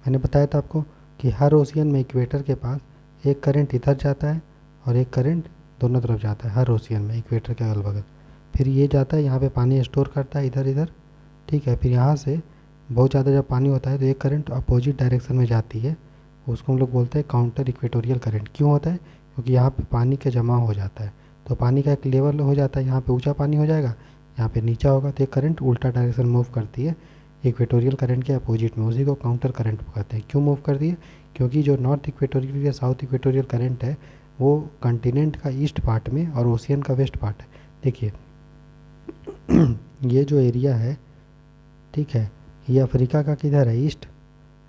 मैंने बताया था आपको कि हर ओशियन में इक्वेटर के पास एक करंट इधर जाता है और एक करंट दोनों तरफ जाता है, हर ओशियन में इक्वेटर के अगल बगल। फिर ये जाता है यहाँ पे पानी स्टोर करता है इधर इधर, ठीक है। फिर यहाँ से बहुत ज़्यादा जब पानी होता है तो एक करंट अपोजिट डायरेक्शन में जाती है, उसको हम लोग बोलते हैं काउंटर इक्वेटोरियल करंट। क्यों होता है, क्योंकि यहाँ पे पानी का जमा हो जाता है, तो पानी का एक लेवल हो जाता है, यहाँ पे ऊंचा पानी हो जाएगा, यहाँ पे नीचा होगा, तो एक करंट उल्टा डायरेक्शन मूव करती है इक्वेटोरियल करंट के अपोजिट में, उसी को काउंटर करंट कहते हैं। क्यों मूव करती है, क्योंकि जो नॉर्थ इक्वेटोरियल या साउथ इक्वेटोरियल करंट है वो कंटिनेंट का ईस्ट पार्ट में और ओशियन का वेस्ट पार्ट है। देखिए ये जो एरिया है, ठीक है, ये अफ्रीका का किधर है, ईस्ट,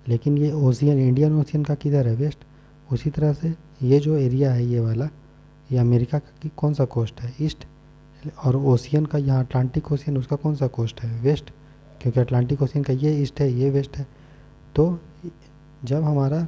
लेकिन ये ओशियन इंडियन ओशियन का किधर है, वेस्ट। उसी तरह से ये जो एरिया है ये वाला, ये अमेरिका का कौन सा कोस्ट है, ईस्ट, और ओशियन का यहाँ अटलांटिक ओशियन उसका कौन सा कोस्ट है, वेस्ट, क्योंकि अटलांटिक ओशियन का ये ईस्ट है ये वेस्ट है। तो जब हमारा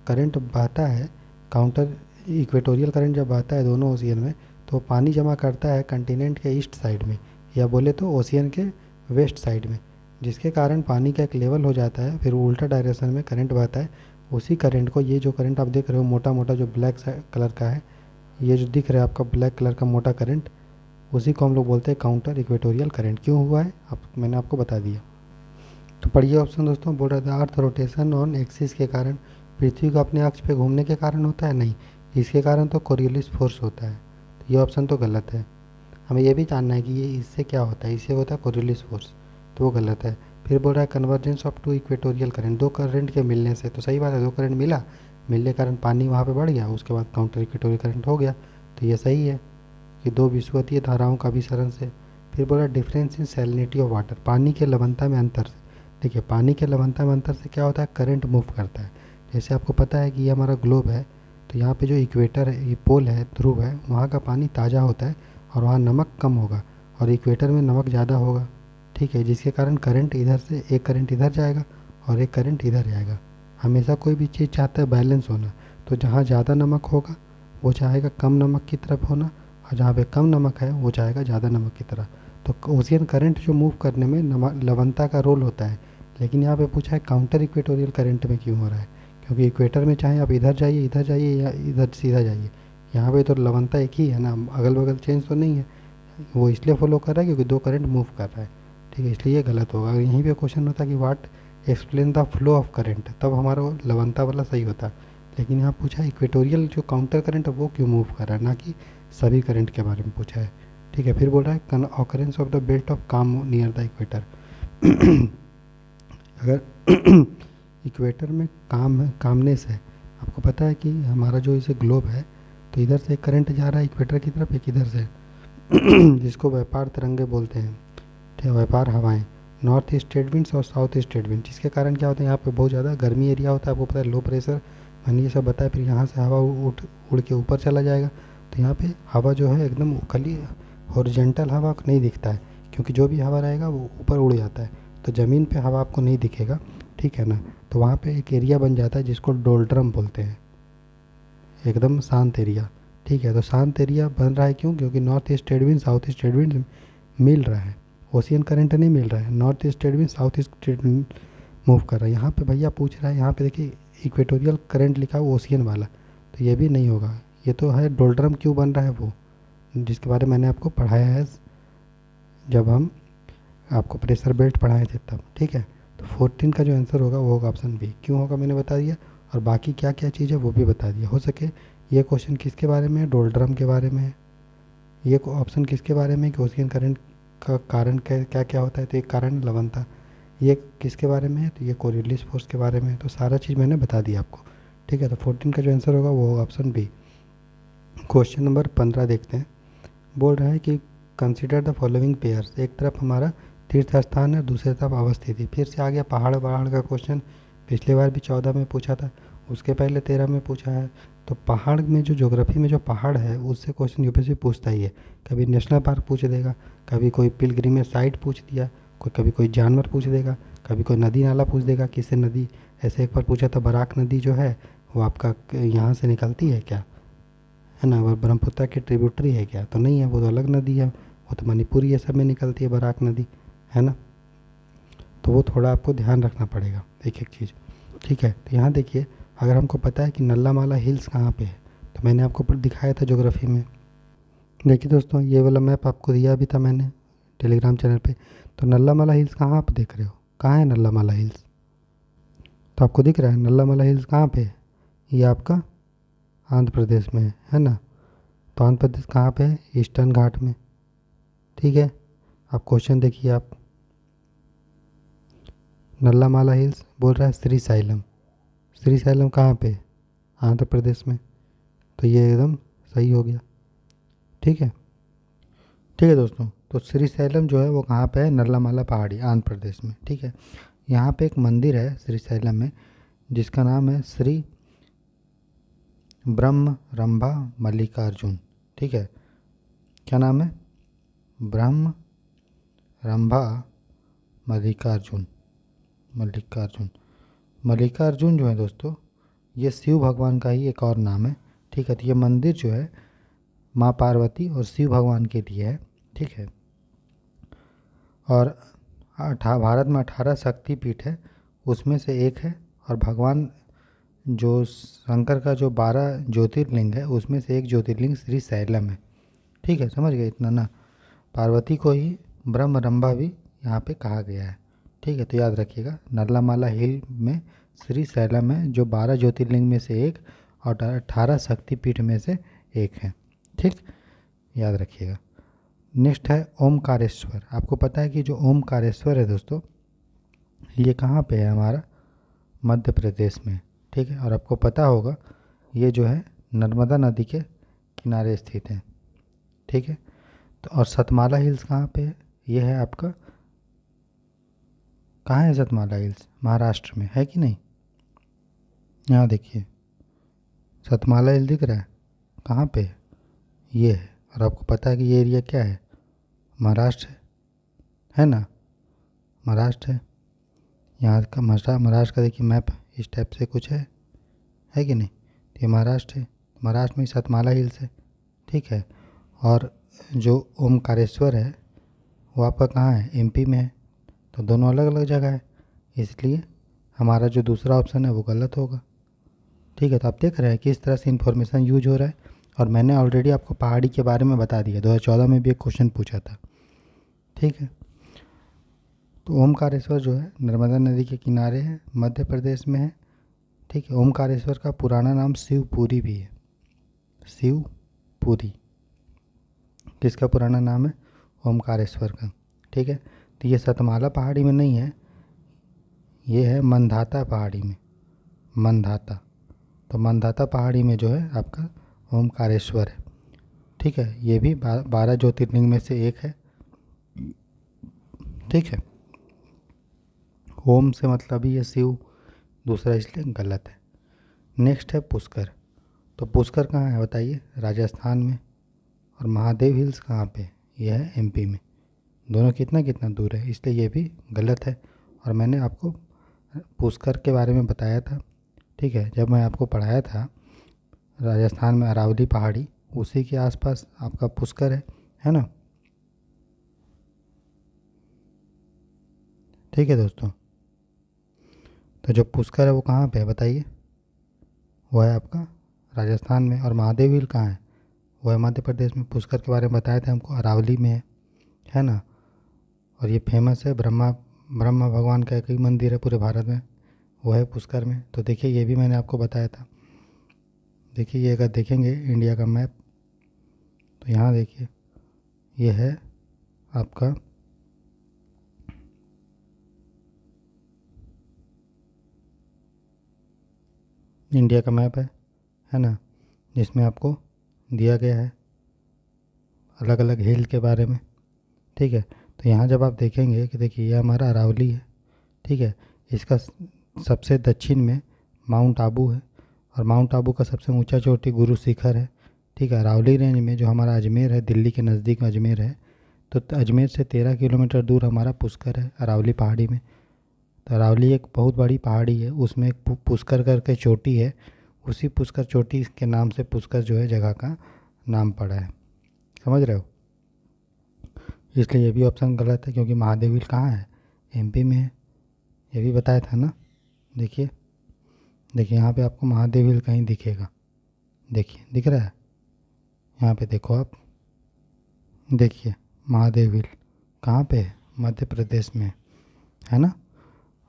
करंट बहता है, काउंटर इक्वेटोरियल करंट जब बहता है दोनों ओशियन में, तो पानी जमा करता है कंटिनेंट के ईस्ट साइड में, या बोले तो ओशियन के वेस्ट साइड में, जिसके कारण पानी का एक लेवल हो जाता है, फिर उल्टा डायरेक्शन में करंट बहता है। उसी करंट को, ये जो करंट आप देख रहे हो मोटा मोटा जो ब्लैक कलर का है, ये जो दिख रहा है आपका ब्लैक कलर का मोटा करंट, उसी को हम लोग बोलते हैं काउंटर इक्वेटोरियल करंट। क्यों हुआ है मैंने आपको बता दिया। तो पढ़िए ऑप्शन दोस्तों। बोल रहा था अर्थ रोटेशन ऑन एक्सिस के कारण, पृथ्वी को अपने अक्ष पे घूमने के कारण होता है, नहीं, इसके कारण तो कोरियोलिस फोर्स होता है। तो ये ऑप्शन तो गलत है। हमें ये भी जानना है कि ये इससे क्या होता है, इससे होता है कोरियोलिस फोर्स, तो वो गलत है। फिर बोल रहा है convergence of two equatorial current, दो करंट के मिलने से, तो सही बात है, दो करंट मिला, मिलने के कारण पानी वहाँ पे बढ़ गया, उसके बाद काउंटर इक्वेटोरियल करंट हो गया, तो ये सही है कि दो विषुवतीय धाराओं का अभिसरण से। फिर बोला difference in salinity of water, पानी के लवणता में अंतर से। देखिए पानी के लवणता में अंतर से क्या होता है, करंट मूव करता है। जैसे आपको पता है कि ये हमारा ग्लोब है, तो यहाँ पे जो इक्वेटर है, ये पोल है, ध्रुव है, वहाँ का पानी ताज़ा होता है और वहाँ नमक कम होगा और इक्वेटर में नमक ज़्यादा होगा। ठीक है, जिसके कारण करंट इधर से एक करंट इधर जाएगा और एक करंट इधर जाएगा। हमेशा कोई भी चीज़ चाहता है बैलेंस होना, तो जहाँ ज़्यादा नमक होगा वो चाहेगा कम नमक की तरफ होना, और जहाँ पे कम नमक है वो चाहेगा ज़्यादा नमक की तरफ। तो ओशियन करंट जो मूव करने में लवणता का रोल होता है, लेकिन यहाँ पे पूछा है काउंटर इक्वेटोरियल करंट में क्यों हो रहा है, क्योंकि इक्वेटर में चाहे आप इधर जाइए या इधर सीधा जाइए, यहाँ पे तो लवणता एक ही है ना, अगल बगल चेंज तो नहीं है। वो इसलिए फॉलो कर रहा है क्योंकि दो करंट मूव कर रहा है। ठीक है, इसलिए ये गलत होगा। अगर यहीं पे क्वेश्चन होता कि what explain the flow of current, तब हमारा वो लवणता वाला सही होता। लेकिन यहाँ पूछा इक्वेटोरियल जो काउंटर करंट है वो क्यों मूव कर रहा है, ना कि सभी करंट के बारे में पूछा है। ठीक है, फिर बोल रहा है occurrence of the belt of काम नियर द इक्वेटर। अगर इक्वेटर में कामनेस है, आपको पता है कि हमारा जो इसे ग्लोब है, तो इधर से करंट जा रहा है इक्वेटर की तरफ, एक इधर से जिसको व्यापार तरंगे बोलते हैं। ठीक है, व्यापार हवाएं, नॉर्थ ईस्ट ट्रेड विंड्स और साउथ ईस्ट ट्रेड विंड, जिसके कारण क्या होता है यहाँ पे बहुत ज़्यादा गर्मी एरिया होता है। आपको पता है लो प्रेशर, मैंने ये सब बताया। फिर यहाँ से हवा उड़ के ऊपर चला जाएगा, तो यहाँ पे हवा जो है एकदम खाली हॉरिजेंटल हवा नहीं दिखता है, क्योंकि जो भी हवा रहेगा वो ऊपर उड़ जाता है, तो ज़मीन पे हवा आपको नहीं दिखेगा। ठीक है ना, तो वहाँ पे एक एरिया बन जाता है जिसको डोल्ड्रम बोलते हैं, एकदम शांत एरिया। ठीक है, तो शांत एरिया बन रहा है क्यों, क्योंकि north east trade wind south east trade wind mill रहा है, ओशियन करंट नहीं मिल रहा है। North east trade wind south east trade wind move कर रहा है। यहाँ पे भैया पूछ रहा है, यहाँ पे देखिए इक्वेटोरियल करंट लिखा हुआ ओशियन वाला, तो ये भी नहीं होगा। ये तो है डोल्ड्रम क्यों बन रहा है वो, जिसके बारे में मैंने आपको पढ़ाया है जब हम आपको प्रेशर बेल्ट पढ़ाए थे तब। ठीक है, तो 14 का जो आंसर होगा वो होगा ऑप्शन बी। क्यों होगा मैंने बता दिया, और बाकी क्या क्या चीज़ है वो भी बता दिया। हो सके ये क्वेश्चन किसके बारे में है, डोल्ड्रम के बारे में है। ये ऑप्शन किसके बारे में, कि ओशियन करंट का कारण क्या क्या होता है, तो एक कारण लवणता। ये किसके बारे में है, तो ये कोरियोलिस फोर्स के बारे में है। तो सारा चीज़ मैंने बता दिया आपको। ठीक है, तो 14 का जो आंसर होगा वो होगा ऑप्शन बी। क्वेश्चन नंबर 15 देखते हैं। बोल रहा है कि कंसिडर द फॉलोइंग पेयर्स, एक तरफ हमारा तीर्थ स्थान है, दूसरी तरफ अवस्थिति। फिर से आ गया पहाड़ वहाड़ का क्वेश्चन, पिछली बार भी 14 में पूछा था, उसके पहले 13 में पूछा है। तो पहाड़ में जो ज्योग्राफी में जो पहाड़ है उससे क्वेश्चन यूपीएससी पूछता ही है। कभी नेशनल पार्क पूछ देगा, कभी कोई पिलग्रिमेज साइट पूछ दिया, कभी कोई जानवर पूछ देगा, कभी कोई नदी नाला पूछ देगा, किससे नदी। ऐसे एक बार पूछा था बराक नदी जो है वो आपका यहाँ से निकलती है क्या, है ना, वो ब्रह्मपुत्र की ट्रिब्यूटरी है क्या, तो नहीं है, वो तो अलग नदी है, वो तो मणिपुर ये सब में निकलती है बराक नदी, है ना। तो वो थोड़ा आपको ध्यान रखना पड़ेगा एक एक चीज़। ठीक है, तो यहाँ देखिए, अगर हमको पता है कि नल्ला माला हिल्स कहाँ पे है, तो मैंने आपको दिखाया था ज्योग्राफी में। देखिए दोस्तों, ये वाला मैप आपको दिया भी था मैंने टेलीग्राम चैनल पे। तो नल्ला माला हिल्स कहाँ आप देख रहे हो, कहाँ है नल्ला माला हिल्स, तो आपको दिख रहा है नल्ला माला हिल्स कहाँ पे है, ये आपका आंध्र प्रदेश में है ना। तो आंध्र प्रदेश कहाँ पे है, ईस्टर्न घाट में। ठीक है, आप क्वेश्चन देखिए, आप नल्ला माला हिल्स बोल रहा है श्रीशैलम, श्रीशैलम कहाँ पे है, आंध्र प्रदेश में। तो ये एकदम सही हो गया। ठीक है, ठीक है दोस्तों, तो श्रीशैलम जो है वो कहाँ पे है, नल्ला माला पहाड़ी आंध्र प्रदेश में। ठीक है, यहाँ पे एक मंदिर है श्रीशैलम में जिसका नाम है श्री ब्रह्म रंभा मल्लिकार्जुन। ठीक है, क्या नाम है, ब्रह्म रंभा मल्लिकार्जुन। मल्लिकार्जुन मल्लिकार्जुन जो है दोस्तों, ये शिव भगवान का ही एक और नाम है। ठीक है, तो ये मंदिर जो है माँ पार्वती और शिव भगवान के लिए है। ठीक है, और भारत में 18 शक्तिपीठ है, उसमें से एक है। और भगवान जो शंकर का जो 12 ज्योतिर्लिंग है उसमें से एक ज्योतिर्लिंग श्री शैलम है। ठीक है, समझ गए इतना ना। पार्वती को ही ब्रह्मरंभा भी यहाँ पे कहा गया है। ठीक है, तो याद रखिएगा नल्ला माला हिल में श्री शैलम है जो 12 ज्योतिर्लिंग में से एक और 18 शक्तिपीठ में से एक है। ठीक, याद रखिएगा। नेक्स्ट है ओमकारेश्वर। आपको पता है कि जो ओमकारेश्वर है दोस्तों, ये कहाँ पे है, हमारा मध्य प्रदेश में। ठीक है, और आपको पता होगा ये जो है नर्मदा नदी के किनारे स्थित है। ठीक है, तो और सतमाला हिल्स कहाँ पे है, ये है आपका, कहाँ है सतमाला हिल्स, महाराष्ट्र में है कि नहीं। यहाँ देखिए सतमाला हिल दिख रहा है, कहाँ पे है? ये है। और आपको पता है कि ये एरिया क्या है? महाराष्ट्र है ना? महाराष्ट्र है। यहाँ का महाराष्ट्र का देखिए मैप इस टाइप से कुछ है कि नहीं? तो ये महाराष्ट्र है, महाराष्ट्र में सतमाला हिल्स है, ठीक है। और जो ओमकारेश्वर है वो आपका कहाँ है? एमपी में है। तो दोनों अलग अलग जगह है, इसलिए हमारा जो दूसरा ऑप्शन है वो गलत होगा, ठीक है। तो आप देख रहे हैं कि इस तरह से इन्फॉर्मेशन यूज हो रहा है। और मैंने ऑलरेडी आपको पहाड़ी के बारे में बता दिया, 2014 में भी एक क्वेश्चन पूछा था, ठीक है। तो ओमकारेश्वर जो है नर्मदा नदी के किनारे है, मध्य प्रदेश में है, ठीक है। ओमकारेश्वर का पुराना नाम शिवपुरी भी है, शिवपुरी किसका पुराना नाम है? ओमकारेश्वर का, ठीक है। तो ये सतमाला पहाड़ी में नहीं है, ये है मंदाता पहाड़ी में, मंदाता। तो मंदाता पहाड़ी में जो है आपका ओमकारेश्वर है, ठीक है। ये भी 12 ज्योतिर्लिंग में से एक है, ठीक है। ओम से मतलब ही है शिव, दूसरा इसलिए गलत है। नेक्स्ट है पुष्कर। तो पुष्कर कहाँ है बताइए? राजस्थान में। और महादेव हिल्स कहाँ पे? यह है एमपी में। दोनों कितना कितना दूर है, इसलिए ये भी गलत है। और मैंने आपको पुष्कर के बारे में बताया था, ठीक है, जब मैं आपको पढ़ाया था राजस्थान में अरावली पहाड़ी, उसी के आसपास आपका पुष्कर है ना? ठीक है दोस्तों। तो जो पुष्कर है वो कहाँ पे है बताइए? वो है आपका राजस्थान में। और महादेव हिल कहाँ है? वो है मध्य प्रदेश में। पुष्कर के बारे में बताया था हमको, अरावली में है ना? और ये फेमस है, ब्रह्मा भगवान का एक ही मंदिर है पूरे भारत में, वो है पुष्कर में। तो देखिए ये भी मैंने आपको बताया था। देखिए ये अगर देखेंगे इंडिया का मैप, तो यहाँ देखिए ये है आपका इंडिया का मैप है ना, जिसमें आपको दिया गया है अलग अलग हिल के बारे में, ठीक है। तो यहाँ जब आप देखेंगे कि देखिए ये हमारा अरावली है, ठीक है। इसका सबसे दक्षिण में माउंट आबू है, और माउंट आबू का सबसे ऊंचा चोटी गुरु शिखर है, ठीक है। अरावली रेंज में जो हमारा अजमेर है, दिल्ली के नज़दीक अजमेर है, तो अजमेर से 13 किलोमीटर दूर हमारा पुष्कर है अरावली पहाड़ी में। तो अरावली एक बहुत बड़ी पहाड़ी है, उसमें एक पुष्कर करके चोटी है, उसी पुष्कर चोटी के नाम से पुष्कर जो है जगह का नाम पड़ा है, समझ रहे हो? इसलिए ये भी ऑप्शन गलत है, क्योंकि महादेव हिल कहाँ है? एमपी में है, ये भी बताया था ना। देखिए देखिए यहाँ पे आपको महादेव हिल कहीं दिखेगा, देखिए दिख रहा है? यहाँ पे देखो आप, देखिए महादेव हिल कहाँ पे है? मध्य प्रदेश में है ना?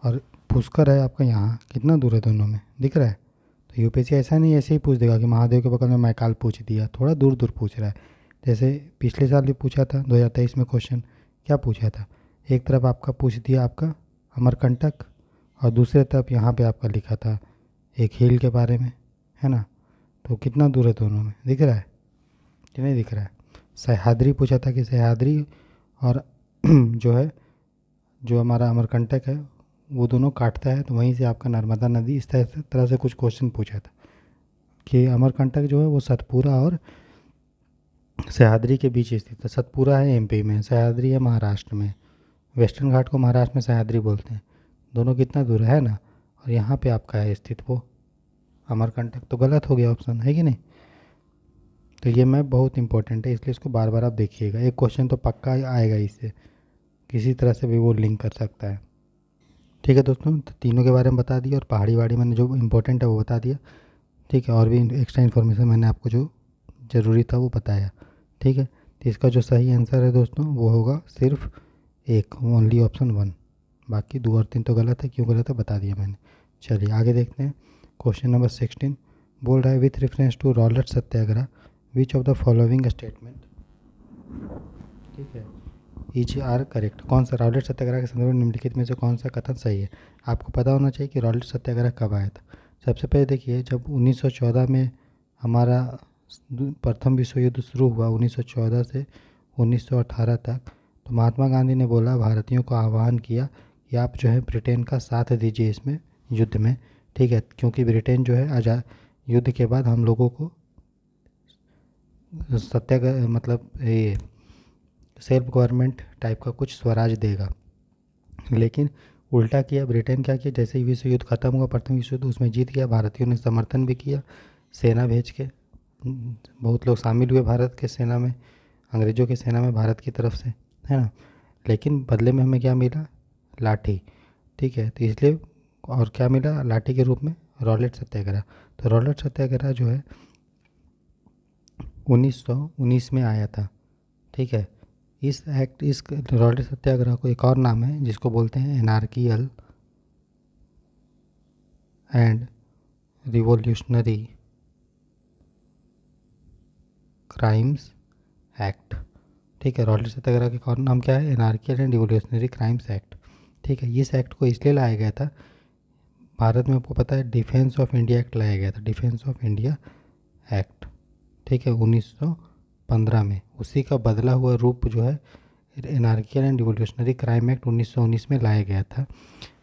और पुष्कर है आपका यहाँ, कितना दूर है दोनों में, दिख रहा है? तो यूपीएससी ऐसा नहीं ऐसे ही पूछ देगा कि महादेव के बगल में मैकाल पूछ दिया, थोड़ा दूर दूर पूछ रहा है। जैसे पिछले साल भी पूछा था 2023 में क्वेश्चन, क्या पूछा था? एक तरफ आपका पूछ दिया आपका अमरकंटक, और दूसरे तरफ यहाँ पे आपका लिखा था एक हिल के बारे में, है ना? तो कितना दूर है दोनों में, दिख रहा है कि नहीं दिख रहा है? सह्याद्री पूछा था कि सह्याद्री और जो है जो हमारा अमरकंटक है वो दोनों काटता है, तो वहीं से आपका नर्मदा नदी, इस तरह से कुछ क्वेश्चन पूछा था कि अमरकंटक जो है वो सतपुरा और सह्याद्री के बीच स्थित है। सतपुरा है एमपी में, सह्याद्री है महाराष्ट्र में। वेस्टर्न घाट को महाराष्ट्र में सह्याद्री बोलते हैं। दोनों कितना दूर है ना? और यहाँ पे आपका है स्थित वो अमरकंटक, तो गलत हो गया ऑप्शन, है कि नहीं? तो ये मैप बहुत इंपॉर्टेंट है, इसलिए इसको बार बार आप देखिएगा, एक क्वेश्चन तो पक्का आएगा इससे, किसी तरह से भी वो लिंक कर सकता है। ठीक है दोस्तों, तो तीनों के बारे में बता दिया, और पहाड़ी वाड़ी मैंने जो इंपॉर्टेंट है वो बता दिया, ठीक है। और भी एक्स्ट्रा इन्फॉर्मेशन मैंने आपको जो ज़रूरी था वो बताया, ठीक है। तो इसका जो सही आंसर है दोस्तों वो होगा सिर्फ एक, ओनली ऑप्शन 1। बाकी 2 और 3 तो गलत है, क्यों गलत है बता दिया मैंने। चलिए आगे देखते हैं। क्वेश्चन नंबर 16 बोल रहा है, with reference to Rowlatt Satyagraha which of the following statement, ठीक है, ईच आर करेक्ट। कौन सा रॉलेट सत्याग्रह के संदर्भ में निम्नलिखित में से कौन सा कथन सही है? आपको पता होना चाहिए कि रॉलेट सत्याग्रह कब आया था। सबसे पहले देखिए, जब 1914 में हमारा प्रथम विश्व युद्ध शुरू हुआ, 1914 से 1918 तक, तो महात्मा गांधी ने बोला, भारतीयों को आह्वान किया कि आप जो है ब्रिटेन का साथ दीजिए इसमें युद्ध में, ठीक है। क्योंकि ब्रिटेन जो है युद्ध के बाद हम लोगों को सत्याग्रह मतलब ये सेल्फ गवर्नमेंट टाइप का कुछ स्वराज देगा। लेकिन उल्टा किया ब्रिटेन, क्या किया, जैसे ही विश्व युद्ध खत्म हुआ, प्रथम विश्व युद्ध, उसमें जीत गया, भारतीयों ने समर्थन भी किया, सेना भेज के बहुत लोग शामिल हुए भारत के सेना में, अंग्रेज़ों की सेना में भारत की तरफ से, है ना। लेकिन बदले में हमें क्या मिला, लाठी, ठीक है। तो इसलिए और क्या मिला लाठी के रूप में, रॉलेट सत्याग्रह। तो रॉलेट सत्याग्रह जो है 1919 में आया था, ठीक है। इस रॉलेट सत्याग्रह को एक और नाम है जिसको बोलते हैं एनार्कियल एंड रिवॉल्यूशनरी क्राइम्स एक्ट, ठीक है। रॉलेट सत्याग्रह के एक और नाम क्या है, एनार्कियल एंड रिवॉल्यूशनरी क्राइम्स एक्ट, ठीक है। इस एक्ट को इसलिए लाया गया था, भारत में आपको पता है डिफेंस ऑफ इंडिया एक्ट लाया गया था, डिफेंस ऑफ इंडिया एक्ट, ठीक है, 1915 में। उसी का बदला हुआ रूप जो है एनार्कियल एंड रिवॉल्यूशनरी क्राइम एक्ट 1919 में लाया गया था।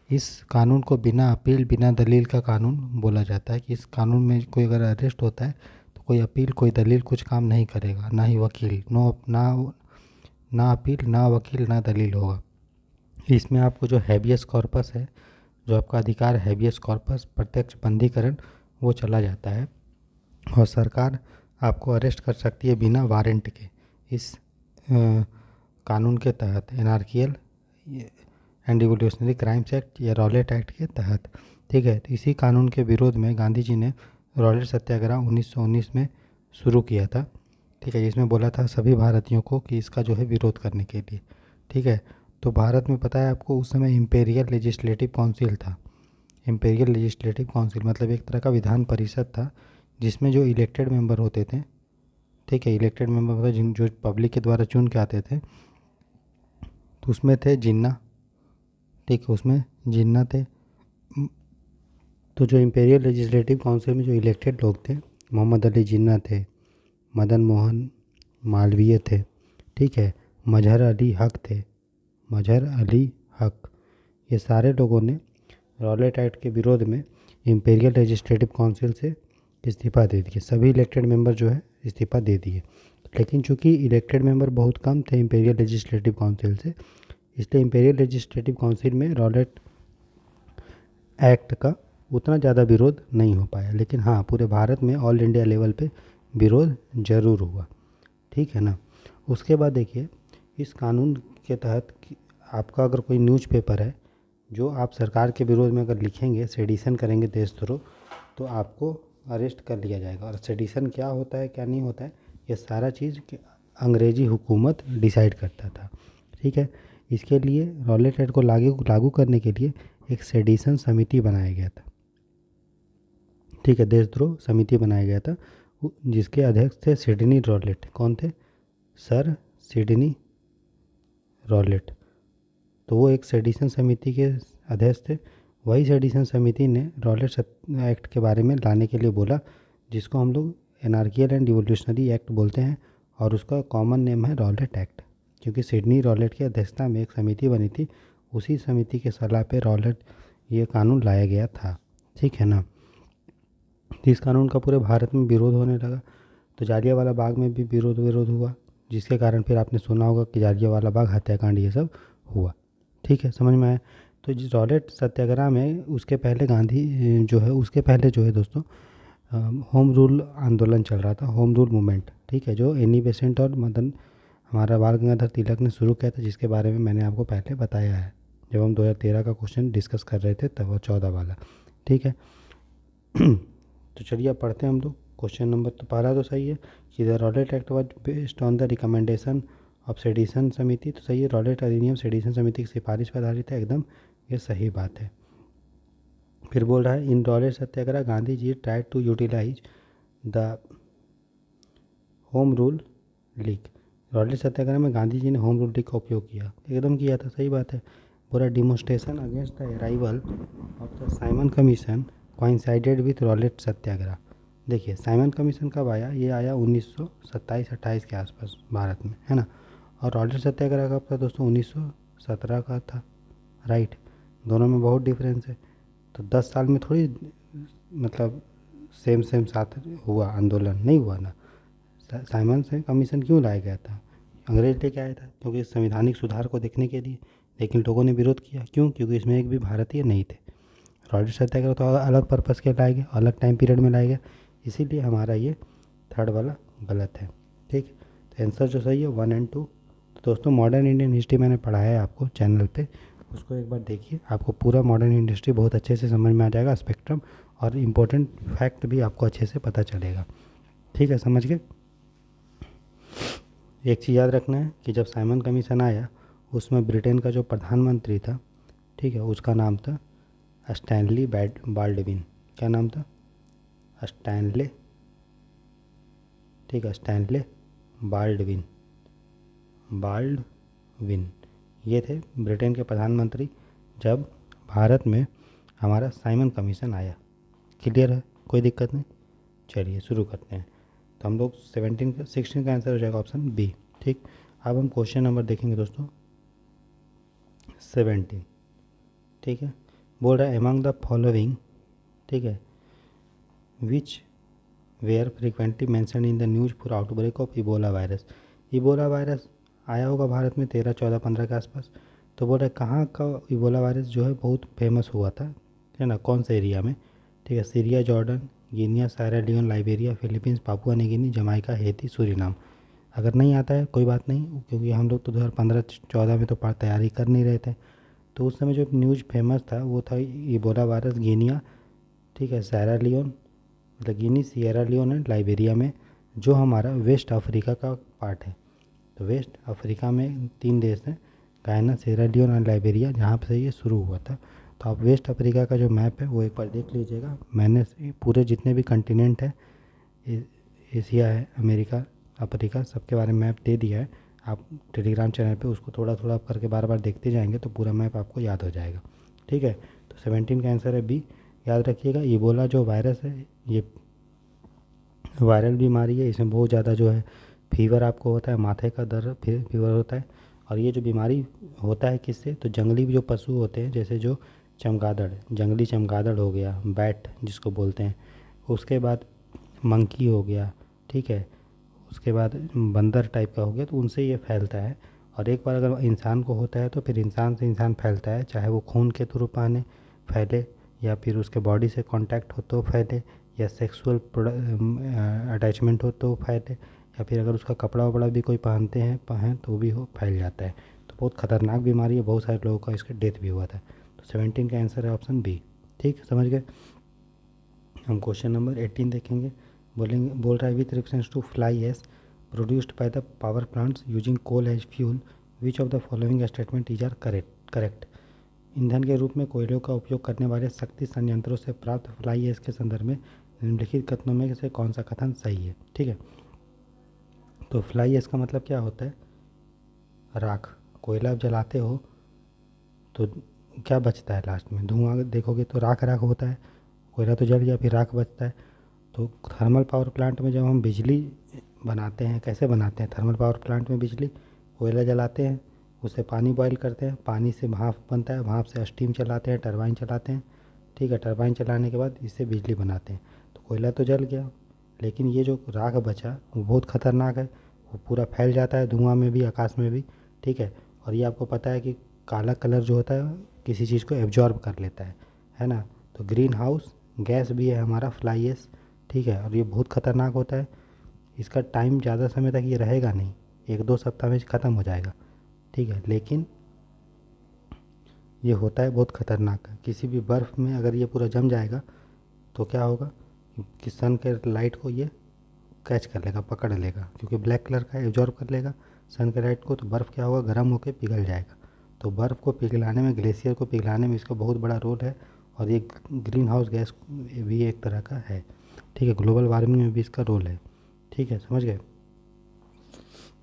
इस कानून को बिना अपील बिना दलील का कानून बोला जाता है कि इस कानून में कोई अगर अरेस्ट होता है तो कोई अपील कोई दलील कुछ काम नहीं करेगा, ना ही वकील, ना अपील ना वकील ना दलील होगा। इसमें आपको जो हैबियस कॉर्पस है, जो आपका अधिकार हैबियस कॉर्पस प्रत्यक्ष बंदीकरण, वो चला जाता है और सरकार आपको अरेस्ट कर सकती है बिना वारंट के इस कानून के तहत, एनार्कियल एंड रिवॉल्यूशनरी क्राइम्स एक्ट या रॉलेट एक्ट के तहत, ठीक है। तो इसी कानून के विरोध में गांधी जी ने रॉलेट सत्याग्रह 1919 में शुरू किया था, ठीक है, जिसमें बोला था सभी भारतीयों को कि इसका जो है विरोध करने के लिए, ठीक है। तो भारत में पता है आपको उस समय इम्पेरियल लेजिस्लेटिव काउंसिल था। इम्पेरियल लेजिस्लेटिव काउंसिल मतलब एक तरह का विधान परिषद था जिसमें जो इलेक्टेड मेंबर होते थे, ठीक है, इलेक्टेड मेंबर मतलब जिन जो पब्लिक के द्वारा चुन के आते थे, तो उसमें थे जिन्ना, ठीक है, उसमें जिन्ना थे। तो जो इम्पेरियल लेजिस्लेटिव काउंसिल में जो इलेक्टेड लोग थे, मोहम्मद अली जिन्ना थे, मदन मोहन मालवीय थे, ठीक है, मजहर अली हक थे, मजहर अली हक, ये सारे लोगों ने रॉलेट एक्ट के विरोध में इम्पेरियल लेजिस्लेटिव काउंसिल से इस्तीफ़ा दे दिए। सभी इलेक्टेड मेंबर जो है इस्तीफ़ा दे दिए। लेकिन चूंकि इलेक्टेड मेंबर बहुत कम थे इम्पेरियल लेजिस्लेटिव काउंसिल से, इसलिए इम्पेरियल लेजिस्लेटिव काउंसिल में रॉलेट एक्ट का उतना ज़्यादा विरोध नहीं हो पाया। लेकिन हाँ, पूरे भारत में ऑल इंडिया लेवल पे विरोध ज़रूर हुआ, ठीक है ना। उसके बाद देखिए, इस कानून के तहत आपका अगर कोई न्यूज़पेपर है जो आप सरकार के विरोध में अगर लिखेंगे, सेडिशन करेंगे, देशद्रोह, तो आपको अरेस्ट कर लिया जाएगा। और सेडिशन क्या होता है क्या नहीं होता है, ये सारा चीज़ अंग्रेजी हुकूमत डिसाइड करता था, ठीक है। इसके लिए रॉलेट एक्ट को लागू करने के लिए एक सेडिशन समिति बनाया गया था, ठीक है, देशद्रोह समिति बनाया गया था, जिसके अध्यक्ष थे सिडनी रॉलेट। कौन थे, सर सिडनी रॉलेट। तो वो एक सेडिशन समिति के अध्यक्ष थे। वही सेडिशन समिति ने रॉलेट एक्ट के बारे में लाने के लिए बोला, जिसको हम लोग एनार्कियल एंड रिवॉल्यूशनरी एक्ट बोलते हैं, और उसका कॉमन नेम है रॉलेट एक्ट, क्योंकि सिडनी रॉलेट की अध्यक्षता में एक समिति बनी थी। उसी समिति के सलाह पे रॉलेट ये कानून लाया गया था, ठीक है ना। इस कानून का पूरे भारत में विरोध होने लगा। तो जालियांवाला बाग में भी विरोध हुआ, जिसके कारण फिर आपने सुना होगा कि जालियांवाला बाग हत्याकांड ये सब हुआ, ठीक है, समझ में आया। तो जिस रॉलेट सत्याग्रह में उसके पहले गांधी जो है, उसके पहले जो है दोस्तों होम रूल आंदोलन चल रहा था, होम रूल मूवमेंट, ठीक है, जो एनी बेसेंट और हमारा बाल गंगाधर तिलक ने शुरू किया था, जिसके बारे में मैंने आपको पहले बताया है जब हम 2013 का क्वेश्चन डिस्कस कर रहे थे, तब वो 14 वाला, ठीक है। तो चलिए अब पढ़ते हैं हम लोग क्वेश्चन नंबर। तो पहला तो सही है कि the Rowlatt act was based on the recommendation of sedition समिति। तो सही है, रॉलेट अधिनियम सेडिशन समिति की सिफारिश पर आधारित है, एकदम ये सही बात है। फिर बोल रहा है in Rowlatt satyagraha Gandhi ji try to utilize the home rule league. Rowlatt satyagraha में गांधी जी ने होम रूल लीग का उपयोग किया, एकदम किया था, सही बात है। पूरा demonstration against the arrival of the Simon commission coincided with Rowlatt satyagraha. देखिए साइमन कमीशन कब आया, ये आया 1927-28 के आसपास भारत में, है ना। और रॉलेट सत्याग्रह कब था दोस्तों, 1917 का था, राइट। दोनों में बहुत डिफरेंस है। तो 10 साल में थोड़ी मतलब सेम सेम साथ हुआ आंदोलन, नहीं हुआ ना। साइमन से कमीशन क्यों लाया गया था? अंग्रेज लेके आया था क्योंकि संवैधानिक सुधार को देखने के लिए, लेकिन लोगों ने विरोध किया। क्यों? क्योंकि इसमें एक भी भारतीय नहीं थे। रॉलेट सत्याग्रह तो अलग पर्पज़ के लाया गया, अलग टाइम पीरियड में लाया गया, इसीलिए हमारा ये थर्ड वाला गलत है। ठीक, तो आंसर जो सही है 1 और 2। तो दोस्तों मॉडर्न इंडियन हिस्ट्री मैंने पढ़ाया है आपको चैनल पे, उसको एक बार देखिए, आपको पूरा मॉडर्न इंडियन हिस्ट्री बहुत अच्छे से समझ में आ जाएगा, स्पेक्ट्रम और इम्पोर्टेंट फैक्ट भी आपको अच्छे से पता चलेगा। ठीक है, समझ गए। एक चीज़ याद रखना है कि जब साइमन कमीशन आया उसमें ब्रिटेन का जो प्रधानमंत्री था, ठीक है, उसका नाम था स्टैनली बाल्डविन। क्या नाम था? स्टैनले, ठीक है, स्टैनले बाल्डविन। बाल्डविन ये थे ब्रिटेन के प्रधानमंत्री जब भारत में हमारा साइमन कमीशन आया। क्लियर है, कोई दिक्कत नहीं। चलिए शुरू करते हैं। तो हम लोग 16 का आंसर हो जाएगा ऑप्शन बी। ठीक, अब हम क्वेश्चन नंबर देखेंगे दोस्तों 17। ठीक है, बोल रहा है एमंग द फॉलोइंग, ठीक है, which were frequently mention in the news for outbreak of Ebola virus. Ebola virus आया होगा भारत में 13, 14, 15 के आसपास। तो बोल रहे कहाँ का इबोला वायरस जो है बहुत फेमस हुआ था, है ना, कौन से एरिया में? ठीक है, Syria, Jordan, Guinea, Sierra Leone, Liberia, Philippines, Papua New Guinea, Jamaica, Haiti, Suriname. अगर नहीं आता है कोई बात नहीं, क्योंकि हम लोग तो 2015-14 में तो तैयारी कर नहीं रहे थे। तो उस समय जो न्यूज़ फेमस था वो था इबोला वायरस गिनिया, ठीक है, सायरा लियोन, मतलब गिनी, सियरा लियोन एंड लाइबेरिया में, जो हमारा वेस्ट अफ्रीका का पार्ट है। तो वेस्ट अफ्रीका में 3 देश हैं, गायना, सियरा लियोन एंड लाइबेरिया, जहाँ से ये शुरू हुआ था। तो आप वेस्ट अफ्रीका का जो मैप है वो एक बार देख लीजिएगा। मैंने पूरे जितने भी कंटिनेंट है, एशिया है, अमेरिका, अफ्रीका, सबके बारे में मैप दे दिया है। आप टेलीग्राम चैनल पे उसको थोड़ा थोड़ा करके बार बार देखते जाएंगे तो पूरा मैप आपको याद हो जाएगा। ठीक है, तो 17 का आंसर है बी। याद रखिएगा, इबोला जो वायरस है ये वायरल बीमारी है, इसमें बहुत ज़्यादा जो है फीवर आपको होता है, माथे का दर्द फीवर होता है। और ये जो बीमारी होता है किससे? तो जंगली जो पशु होते हैं, जैसे जो चमगादड़, जंगली चमगादड़ हो गया, बैट जिसको बोलते हैं, उसके बाद मंकी हो गया, ठीक है, उसके बाद बंदर टाइप का हो गया, तो उनसे ये फैलता है। और एक बार अगर इंसान को होता है तो फिर इंसान से इंसान फैलता है, चाहे वो खून के थ्रू पाने फैले, या फिर उसके बॉडी से कांटेक्ट हो तो फैले, या सेक्सुअल अटैचमेंट हो तो फैले, या फिर अगर उसका कपड़ा वपड़ा भी कोई पहन तो भी हो फैल जाता है। तो बहुत ख़तरनाक बीमारी है, बहुत सारे लोगों का इसका डेथ भी हुआ था। तो 17 का आंसर है ऑप्शन बी। ठीक, समझ गए। हम क्वेश्चन नंबर 18 देखेंगे। बोल रहा है with reference to fly ash produced by the power plants using coal as fuel, which of the following statement is are correct. ईंधन के रूप में कोयलों का उपयोग करने वाले शक्ति संयंत्रों से प्राप्त फ्लाई एश के संदर्भ में निम्नलिखित कथनों में से कौन सा कथन सही है? ठीक है, तो फ्लाई एश का मतलब क्या होता है? राख। कोयला आप जलाते हो तो क्या बचता है लास्ट में? धुआं देखोगे तो राख राख होता है। कोयला तो जल गया, फिर राख बचता है। तो थर्मल पावर प्लांट में जब हम बिजली बनाते हैं, कैसे बनाते हैं? थर्मल पावर प्लांट में बिजली, कोयला जलाते हैं, उससे पानी बॉयल करते हैं, पानी से भाप बनता है, भाप से स्टीम चलाते हैं, टरबाइन चलाते हैं। ठीक है, टरबाइन चलाने के बाद इससे बिजली बनाते हैं। तो कोयला तो जल गया, लेकिन ये जो राख बचा वो बहुत ख़तरनाक है, वो पूरा फैल जाता है धुआं में भी, आकाश में भी। ठीक है, और ये आपको पता है कि काला कलर जो होता है किसी चीज़ को एब्जॉर्ब कर लेता है ना। तो ग्रीन हाउस गैस भी है हमारा फ्लाई एश। ठीक है, और ये बहुत ख़तरनाक होता है। इसका टाइम ज़्यादा समय तक ये रहेगा नहीं, 1-2 सप्ताह में ख़त्म हो जाएगा। ठीक है, लेकिन ये होता है बहुत ख़तरनाक। किसी भी बर्फ़ में अगर ये पूरा जम जाएगा तो क्या होगा कि सन के लाइट को ये कैच कर लेगा, पकड़ लेगा, क्योंकि ब्लैक कलर का एब्जॉर्ब कर लेगा सन के लाइट को। तो बर्फ़ क्या होगा, गर्म होकर पिघल जाएगा। तो बर्फ़ को पिघलाने में, ग्लेशियर को पिघलाने में इसका बहुत बड़ा रोल है। और ये ग्रीन हाउस गैस भी एक तरह का है। ठीक है, ग्लोबल वार्मिंग में भी इसका रोल है। ठीक है, समझ गए।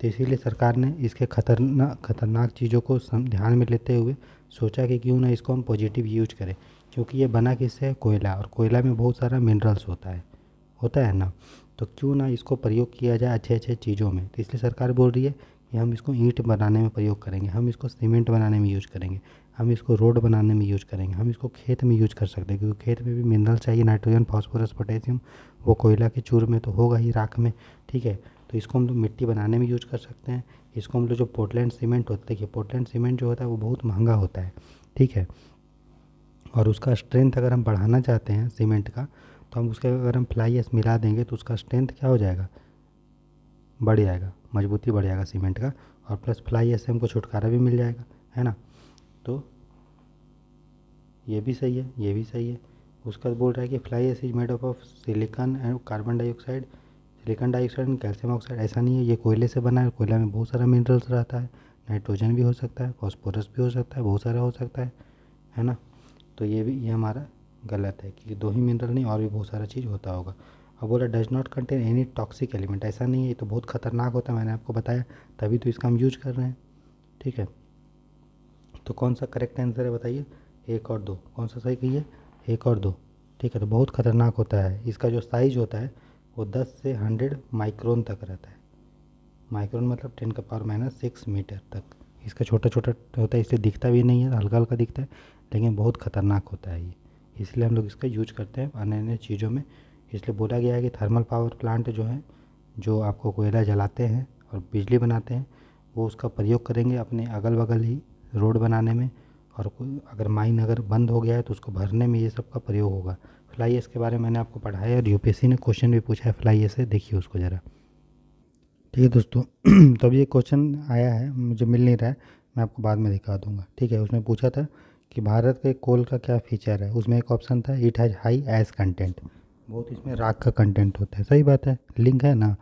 तो इसीलिए सरकार ने इसके खतरनाक चीज़ों को ध्यान में लेते हुए सोचा कि क्यों ना इसको हम पॉजिटिव यूज करें, क्योंकि ये बना किससे है? कोयला, और कोयला में बहुत सारा मिनरल्स होता है ना। तो क्यों ना इसको प्रयोग किया जाए अच्छे अच्छे चीज़ों में। तो इसलिए सरकार बोल रही है या हम इसको ईंट बनाने में प्रयोग करेंगे, हम इसको सीमेंट बनाने में यूज करेंगे, हम इसको रोड बनाने में यूज करेंगे, हम इसको खेत में यूज कर सकते हैं, क्योंकि खेत में भी मिनरल चाहिए, नाइट्रोजन, फास्फोरस, पोटेशियम, वो कोयला के चूर में तो होगा ही, राख में, ठीक है। तो इसको हम लोग मिट्टी बनाने में यूज कर सकते हैं। इसको हम लोग जो पोर्टलैंड सीमेंट होता है, देखिए पोर्टलैंड सीमेंट जो होता है वो बहुत महंगा होता है, ठीक है, और उसका स्ट्रेंथ अगर हम बढ़ाना चाहते हैं सीमेंट का, तो हम उसके अगर हम फ्लाई एश मिला देंगे तो उसका स्ट्रेंथ क्या हो जाएगा, बढ़ जाएगा, मजबूती बढ़ जाएगा सीमेंट का, और प्लस फ्लाई एश से हमको छुटकारा भी मिल जाएगा, है ना। तो ये भी सही है, ये भी सही है। उसका बोल रहा है कि fly ash is made up of silicon and carbon dioxide, silicon dioxide and calcium oxide. ऐसा नहीं है, ये कोयले से बना है, कोयला में बहुत सारा मिनरल्स रहता है, नाइट्रोजन भी हो सकता है, फॉस्फोरस भी हो सकता है, बहुत सारा हो सकता है ना। तो ये हमारा गलत है, क्योंकि दो ही मिनरल नहीं और भी बहुत सारा चीज़ होता होगा। अब बोला does not contain any toxic element, ऐसा नहीं है, ये तो बहुत खतरनाक होता है, मैंने आपको बताया, तभी तो इसका हम यूज कर रहे हैं, ठीक है। तो कौन सा करेक्ट आंसर है बताइए, 1 और 2, कौन सा सही कहिए, 1 और 2, ठीक है। तो बहुत खतरनाक होता है, इसका जो साइज़ होता है वो 10 से 100 माइक्रोन तक रहता है। माइक्रोन मतलब 10⁻⁻6 मीटर तक। इसका छोटा छोटा होता है, इसलिए दिखता भी नहीं है, हल्का हल्का दिखता है, लेकिन बहुत ख़तरनाक होता है ये, इसलिए हम लोग इसका यूज करते हैं अन्य अन्य चीज़ों में। इसलिए बोला गया है कि थर्मल पावर प्लांट जो है, जो आपको कोयला जलाते हैं और बिजली बनाते हैं, वो उसका प्रयोग करेंगे अपने अगल बगल ही रोड बनाने में, और कोई अगर माइन अगर बंद हो गया है तो उसको भरने में ये सब का प्रयोग होगा। फ्लाई एश के बारे में मैंने आपको पढ़ाया और यूपीएससी ने क्वेश्चन भी पूछा है फ्लाई एश से, देखिए उसको ज़रा, ठीक है दोस्तों। तो अब ये क्वेश्चन आया है, मुझे मिल नहीं रहा है, मैं आपको बाद में दिखा दूंगा, ठीक है। उसमें पूछा था कि भारत के कोल का क्या फीचर है, उसमें एक ऑप्शन था it has high ash content, बहुत इसमें राख का कंटेंट होता है, सही बात है, लिंक है ना।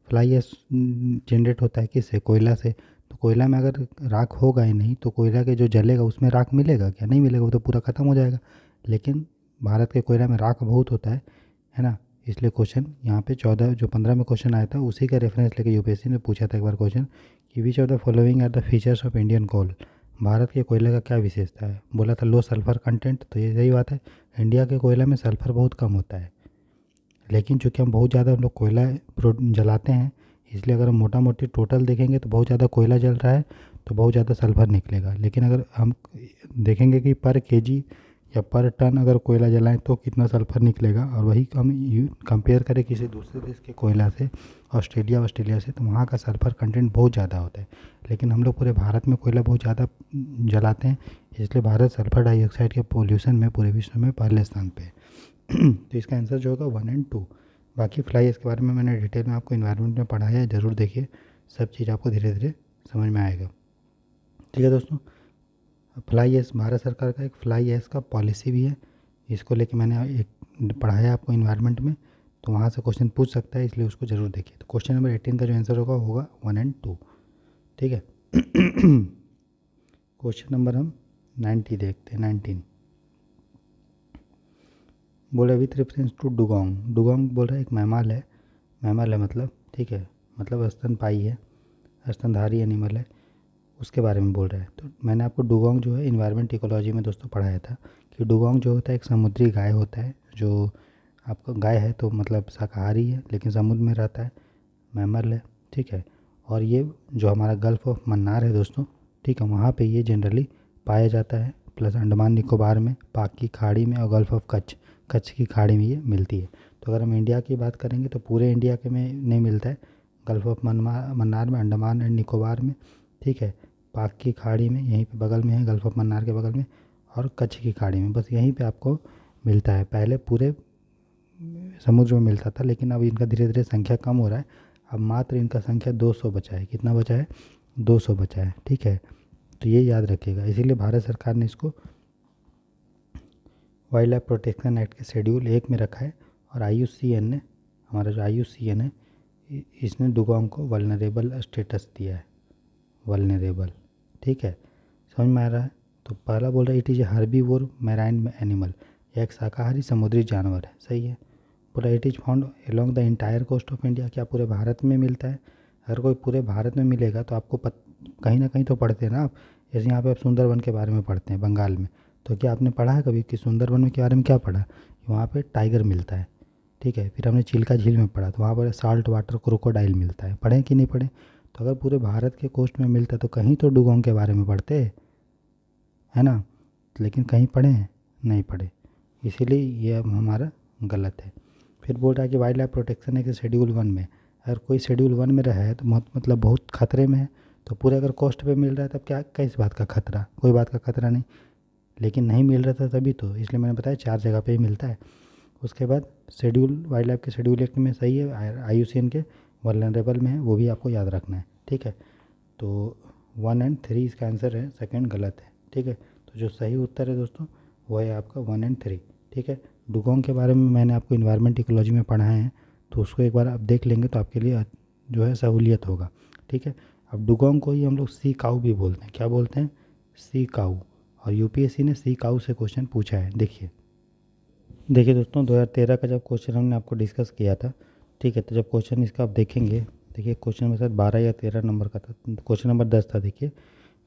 फ्लाई एश जनरेट होता है किससे, कोयला से, तो कोयला में अगर राख होगा ही नहीं तो कोयला के जो जलेगा उसमें राख मिलेगा क्या, नहीं मिलेगा, वो तो पूरा ख़त्म हो जाएगा। लेकिन भारत के कोयला में राख बहुत होता है ना। इसलिए क्वेश्चन यहाँ पे 14 जो 15 में क्वेश्चन आया था उसी का रेफरेंस लेके यूपीएससी ने पूछा था एक बार क्वेश्चन, कि which of the following are the features of Indian coal, Bharat के कोयले का क्या विशेषता है। बोला था लो सल्फर कंटेंट, तो ये सही बात है, इंडिया के कोयला में सल्फर बहुत कम होता है, लेकिन चूँकि हम बहुत ज़्यादा लोग कोयला जलाते हैं, इसलिए अगर हम मोटा मोटी टोटल देखेंगे तो बहुत ज़्यादा कोयला जल रहा है तो बहुत ज़्यादा सल्फर निकलेगा। लेकिन अगर हम देखेंगे कि पर केजी या पर टन अगर कोयला जलाएं तो कितना सल्फर निकलेगा, और वही हम कंपेयर करें किसी दूसरे देश के कोयला से, ऑस्ट्रेलिया से, तो वहाँ का सल्फर कंटेंट बहुत ज़्यादा होता है। लेकिन हम लोग पूरे भारत में कोयला बहुत ज़्यादा जलाते हैं, इसलिए भारत सल्फर डाइऑक्साइड के पोल्यूशन में पूरे विश्व में पहले स्थान पे है। तो इसका आंसर जो होगा 1 और 2। बाकी फ्लाई एश के बारे में मैंने डिटेल में आपको इन्वायरमेंट में पढ़ाया है, ज़रूर देखिए, सब चीज़ आपको धीरे धीरे समझ में आएगा, ठीक है दोस्तों। फ्लाई एश भारत सरकार का एक फ्लाई एश का पॉलिसी भी है, इसको लेके मैंने एक पढ़ाया आपको इन्वायरमेंट में, तो वहाँ से क्वेश्चन पूछ सकता है, इसलिए उसको ज़रूर देखिए। तो क्वेश्चन नंबर 18 का जो आंसर होगा 1 और 2, ठीक है। क्वेश्चन नंबर हम 90 देखते हैं, 19 बोला with reference to dugong, dugong बोल रहा है एक मैमल है मतलब, ठीक है, मतलब स्तनपायी है, स्तनधारी एनिमल है, उसके बारे में बोल रहा है। तो मैंने आपको डुगोंग जो है इन्वायरमेंट इकोलॉजी में दोस्तों पढ़ाया था, कि डुगोंग जो होता है एक समुद्री गाय होता है, जो आपका गाय है तो मतलब शाकाहारी है लेकिन समुद्र में रहता है, मैमल है, ठीक है। और ये जो हमारा गल्फ़ ऑफ मन्नार है दोस्तों, ठीक है, वहाँ पे ये जनरली पाया जाता है, प्लस अंडमान निकोबार में, पाक की खाड़ी में, और गल्फ़ ऑफ कच्छ की खाड़ी में ये मिलती है। तो अगर हम इंडिया की बात करेंगे तो पूरे इंडिया के में नहीं मिलता है, गल्फ़ ऑफ मन्नार में, अंडमान एंड निकोबार में, ठीक है, पाक की खाड़ी में, यहीं पे बगल में है, गल्फ़ ऑफ मन्नार के बगल में, और कच्छ की खाड़ी में, बस यहीं पे आपको मिलता है। पहले पूरे समुद्र में मिलता था, लेकिन अब इनका धीरे धीरे संख्या कम हो रहा है, अब मात्र इनका संख्या 200 बचा है, कितना बचा है, 200 बचा है, ठीक है। तो ये याद रखिएगा, इसीलिए भारत सरकार ने इसको वाइल्ड लाइफ प्रोटेक्शन एक्ट के शेड्यूल 1 में रखा है, और IUCN ने, हमारा जो IUCN है, इसने डुगोंग को वल्नरेबल स्टेटस दिया है, वल्नरेबल, ठीक है, समझ में आ रहा है। तो पहला बोल रहा है it is a herbivore marine animal, यह एक शाकाहारी समुद्री जानवर है, सही है। बोला it is found along the entire coast of India, क्या पूरे भारत में मिलता है। अगर कोई पूरे भारत में मिलेगा तो आपको कहीं ना कहीं तो पढ़ते हैं ना आप, जैसे यहाँ पे आप सुंदरवन के बारे में पढ़ते हैं बंगाल में, तो क्या आपने पढ़ा है कभी कि सुंदरवन के बारे में क्या पढ़ा, वहाँ पे टाइगर मिलता है, ठीक है। फिर हमने चिल्का झील में पढ़ा तो वहाँ पर साल्ट वाटर क्रोकोडाइल मिलता है, पढ़े कि नहीं पढ़े। तो अगर पूरे भारत के कोस्ट में मिलता तो कहीं तो डुगोंग के बारे में पढ़ते, है ना, लेकिन कहीं पढ़े हैं, नहीं पढ़े, इसीलिए ये अब हमारा गलत है। फिर बोल रहा है कि वाइल्ड लाइफ प्रोटेक्शन है कि शेड्यूल 1 में, अगर कोई शेड्यूल 1 में रहा है तो मतलब बहुत खतरे में है, तो पूरे अगर कोस्ट पे मिल रहा है तब क्या किस बात का खतरा, कोई बात का खतरा नहीं, लेकिन नहीं मिल रहा था तभी तो, इसलिए मैंने बताया 4 जगह पे ही मिलता है। उसके बाद शेड्यूल वाइल्ड लाइफ के शेड्यूल एक्ट में सही है, IUCN के वल्नरेबल में है, वो भी आपको याद रखना है, ठीक है। तो 1 एंड 3 इसका आंसर है, सेकंड गलत है, ठीक है। तो जो सही उत्तर है दोस्तों वो है आपका 1 एंड 3, ठीक है। डुगोंग के बारे में मैंने आपको इन्वायरमेंट इकोलॉजी में पढ़ाया है, तो उसको एक बार आप देख लेंगे तो आपके लिए जो है सहूलियत होगा, ठीक है। अब डुगोंग को ही हम लोग सी काऊ भी बोलते हैं, क्या बोलते हैं, सी काऊ, और यूपीएससी ने सी काऊ से क्वेश्चन पूछा है। देखिए दोस्तों 2013 का जब क्वेश्चन हमने आपको डिस्कस किया था, ठीक है, तो जब क्वेश्चन इसका आप देखेंगे, देखिए क्वेश्चन में शायद 12 या 13 नंबर का था, क्वेश्चन नंबर 10 था। देखिए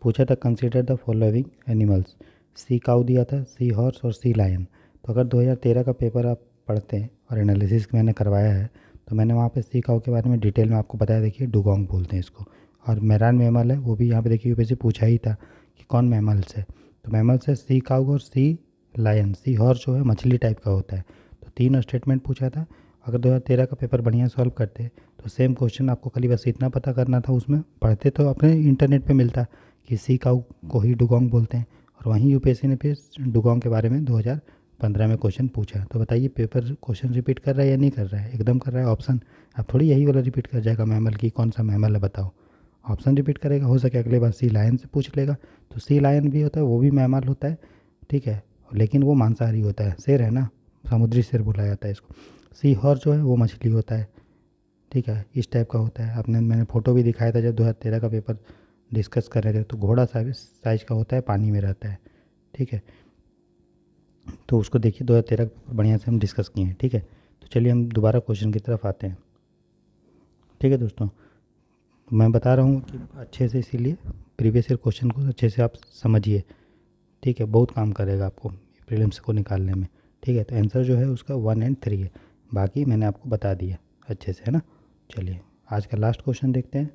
पूछा था कंसीडर द फॉलोइंग एनिमल्स, सी काऊ दिया था, सी हॉर्स और सी लायन। तो अगर 2013 का पेपर आप पढ़ते हैं और एनालिसिस मैंने करवाया है तो मैंने वहाँ पे सी काऊ के बारे में डिटेल में आपको बताया। देखिए डुगोंग बोलते हैं इसको, और मैरान मैमल है, वो भी यहाँ पे देखिए यूपीएससी पूछा ही था कि कौन मैमल्स है, तो मैमल्स है सी काऊ और सी लायन। सी हॉर्स जो है मछली टाइप का होता है। तो 3 स्टेटमेंट पूछा था। अगर 2013 का पेपर बढ़िया सॉल्व करते तो सेम क्वेश्चन आपको खाली बस इतना पता करना था, उसमें पढ़ते तो अपने इंटरनेट पे मिलता कि सी काऊ को ही डुगोंग बोलते हैं, और वहीं यूपीएससी ने फिर डुगोंग के बारे में 2015 में क्वेश्चन पूछा। तो बताइए पेपर क्वेश्चन रिपीट कर रहा है या नहीं कर रहा है, एकदम कर रहा है ऑप्शन। अब थोड़ी यही वाला रिपीट कर जाएगा मैमल की, कौन सा मैमल है बताओ, ऑप्शन रिपीट करेगा। हो सके अगले बार सी लायन से पूछ लेगा, तो सी लायन भी होता है, वो भी मैमल होता है, ठीक है, लेकिन वो मांसाहारी होता है, शेर है ना, समुद्री शेर बोला जाता है इसको। सी हॉर्स जो है वो मछली होता है, ठीक है, इस टाइप का होता है। आपने मैंने फ़ोटो भी दिखाया था जब 2013 का पेपर डिस्कस कर रहे थे, तो घोड़ा साइज का होता है, पानी में रहता है, ठीक है। तो उसको देखिए 2013 का पेपर बढ़िया से हम डिस्कस किए हैं, ठीक है। तो चलिए हम दोबारा क्वेश्चन की तरफ आते हैं, ठीक है दोस्तों। तो मैं बता रहा हूँ कि अच्छे से, इसीलिए प्रीवियस ईयर क्वेश्चन को अच्छे से आप समझिए, ठीक है, बहुत काम करेगा आपको प्रीलिम्स को निकालने में, ठीक है। तो आंसर जो है उसका 1 एंड 3 है, बाकी मैंने आपको बता दिया अच्छे से, है ना। चलिए आज का लास्ट क्वेश्चन देखते हैं।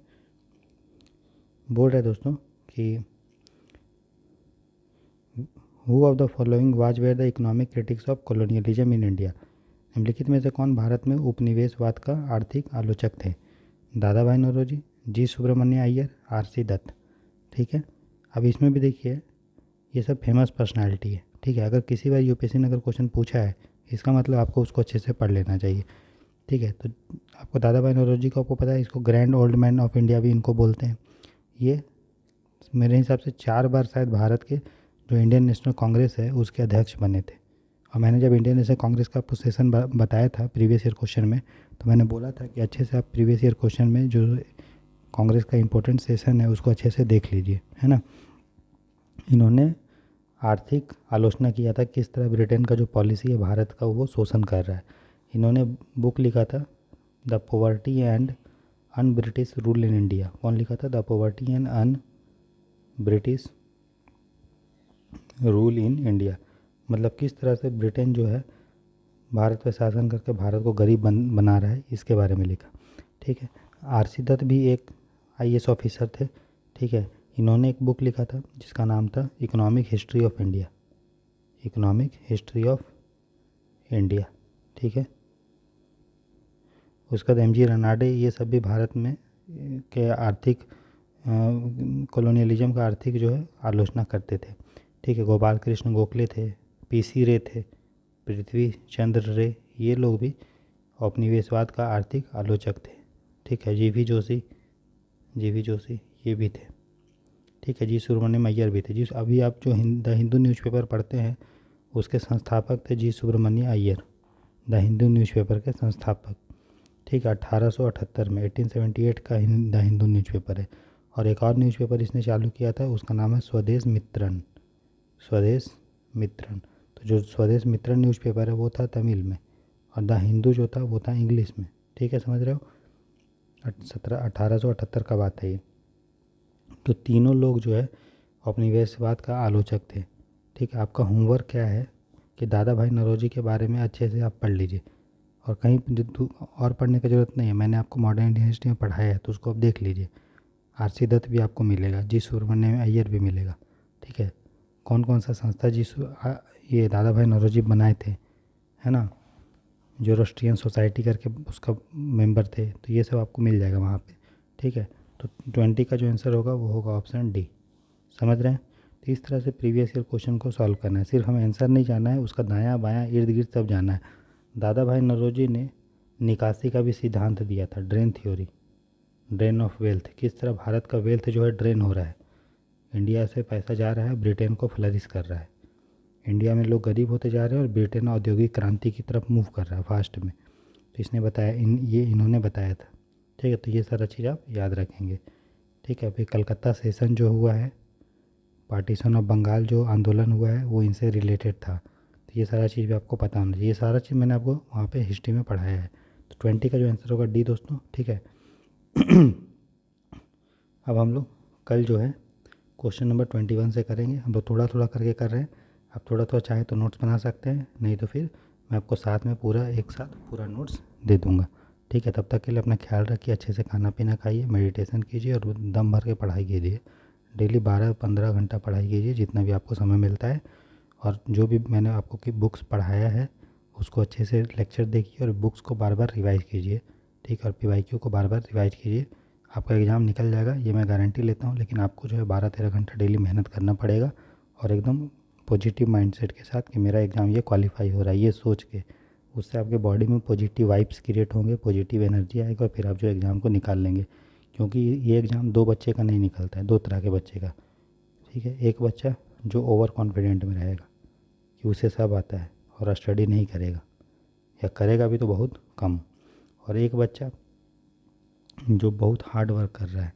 बोल रहे दोस्तों कि who of the following was were the economic critics of colonialism in India, निम्नलिखित में से कौन भारत में उपनिवेशवाद का आर्थिक आलोचक थे, दादा भाई नौरोजी, जी सुब्रमण्य अय्यर, RC दत्त, ठीक है। अब इसमें भी देखिए ये सब फेमस पर्सनालिटी है, ठीक है। अगर किसी बार यूपीएससी ने अगर क्वेश्चन पूछा है, इसका मतलब आपको उसको अच्छे से पढ़ लेना चाहिए, ठीक है। तो आपको दादा भाई नौरोजी को आपको पता है, इसको grand old man of India भी इनको बोलते हैं। ये मेरे हिसाब से 4 बार शायद भारत के जो इंडियन नेशनल कांग्रेस है उसके अध्यक्ष बने थे। और मैंने जब इंडियन नेशनल कांग्रेस का पोजीशन बताया था प्रीवियस ईयर क्वेश्चन में, तो मैंने बोला था कि अच्छे से आप प्रीवियस ईयर क्वेश्चन में जो कांग्रेस का इंपॉर्टेंट सेशन है उसको अच्छे से देख लीजिए, है ना। इन्होंने आर्थिक आलोचना किया था किस तरह ब्रिटेन का जो पॉलिसी है भारत का वो शोषण कर रहा है। इन्होंने बुक लिखा था the poverty and un British rule in India. कौन लिखा था, the poverty and un British rule in India, मतलब किस तरह से ब्रिटेन जो है भारत पर शासन करके भारत को गरीब बना रहा है, इसके बारे में लिखा, ठीक है। RC दत्त भी एक IAS ऑफिसर थे, ठीक है। इन्होंने एक बुक लिखा था जिसका नाम था economic history of India, economic history of India, ठीक है। उसके बाद MG रनाडे, ये सब भी भारत में के आर्थिक कॉलोनियलिज्म का आर्थिक जो है आलोचना करते थे, ठीक है। गोपाल कृष्ण गोखले थे, PC रे थे, पृथ्वी चंद्र रे, ये लोग भी औपनिवेशवाद का आर्थिक आलोचक थे, ठीक है। GV जोशी ये भी थे, ठीक है। जी सुब्रमण्यम अय्यर भी थे। जी अभी आप जो द हिंदू न्यूज़पेपर पढ़ते हैं उसके संस्थापक थे जी सुब्रमण्य अय्यर, द हिंदू न्यूज़पेपर के संस्थापक, ठीक है। 1878 में 1878 का द हिंदू न्यूज़पेपर है। और एक और न्यूज़पेपर इसने चालू किया था, उसका नाम है स्वदेश मित्रन, स्वदेश मित्रन। तो जो स्वदेश मित्रन न्यूज़पेपर है वो था तमिल में, और द हिंदू जो था वो था इंग्लिश में, ठीक है, समझ रहे हो। 1878 का बात है ये। तो तीनों लोग जो है औपनिवेशवाद का आलोचक थे, ठीक है। आपका होमवर्क क्या है कि दादा भाई नौरोजी के बारे में अच्छे से आप पढ़ लीजिए, और कहीं और पढ़ने की ज़रूरत नहीं है, मैंने आपको मॉडर्न इंडियन हिस्ट्री में पढ़ाया है तो उसको आप देख लीजिए, आरसी दत्त भी आपको मिलेगा, जी सुब्रमण्यम अय्यर भी मिलेगा। ठीक है, कौन कौन सा संस्था ये दादा भाई नौरोजी बनाए थे, है ना, जो रोस्ट्रियन सोसाइटी करके उसका मेंबर थे, तो ये सब आपको मिल जाएगा वहाँ पे। ठीक है, तो 20 का जो आंसर होगा वो होगा ऑप्शन डी। समझ रहे हैं? तो इस तरह से प्रीवियस ईयर क्वेश्चन को सॉल्व करना है, सिर्फ हमें आंसर नहीं जाना है, उसका दायां बायां इर्द गिर्द सब जाना है। दादा भाई नौरोजी ने निकासी का भी सिद्धांत दिया था, drain theory, drain of wealth, किस तरह भारत का वेल्थ जो है ड्रेन हो रहा है, इंडिया से पैसा जा रहा है, ब्रिटेन को फ्लरिश कर रहा है, इंडिया में लोग गरीब होते जा रहे हैं और ब्रिटेन औद्योगिक क्रांति की तरफ मूव कर रहा है फास्ट में। तो इसने बताया, ये इन्होंने बताया था। ठीक है, तो ये सारा चीज़ आप याद रखेंगे। ठीक है, फिर कलकत्ता सेशन जो हुआ है, पार्टीशन ऑफ बंगाल जो आंदोलन हुआ है, वो इनसे रिलेटेड था। तो ये सारा चीज़ भी आपको पता होना चाहिए, ये सारा चीज़ मैंने आपको वहाँ पे हिस्ट्री में पढ़ाया है। तो 20 का जो आंसर होगा डी दोस्तों। ठीक है, अब हम लोग कल जो है क्वेश्चन नंबर 21 से करेंगे। हम लोग थोड़ा थोड़ा करके कर रहे हैं, आप थोड़ा थोड़ा चाहे तो नोट्स बना सकते हैं, नहीं तो फिर मैं आपको साथ में पूरा एक साथ पूरा नोट्स दे दूँगा। ठीक है, तब तक के लिए अपना ख्याल रखिए, अच्छे से खाना पीना खाइए, मेडिटेशन कीजिए और दम भर के पढ़ाई कीजिए। डेली 12-15 घंटा पढ़ाई कीजिए, जितना भी आपको समय मिलता है। और जो भी मैंने आपको की बुक्स पढ़ाया है उसको अच्छे से लेक्चर देखिए और बुक्स को बार बार रिवाइज कीजिए। ठीक है, और पीवाईक्यू को बार बार रिवाइज कीजिए, आपका एग्ज़ाम निकल जाएगा, ये मैं गारंटी लेता हूँ। लेकिन आपको जो है 12-13 घंटा डेली मेहनत करना पड़ेगा, और एकदम पॉजिटिव माइंडसेट के साथ कि मेरा एग्ज़ाम ये क्वालिफाई हो रहा है, ये सोच के। उससे आपके बॉडी में पॉजिटिव वाइब्स क्रिएट होंगे, पॉजिटिव एनर्जी आएगा, और फिर आप जो एग्ज़ाम को निकाल लेंगे। क्योंकि ये एग्ज़ाम दो बच्चे का नहीं निकलता है, दो तरह के बच्चे का। ठीक है, एक बच्चा जो ओवर कॉन्फिडेंट में रहेगा कि उसे सब आता है और स्टडी नहीं करेगा, या करेगा भी तो बहुत कम, और एक बच्चा जो बहुत हार्ड वर्क कर रहा है।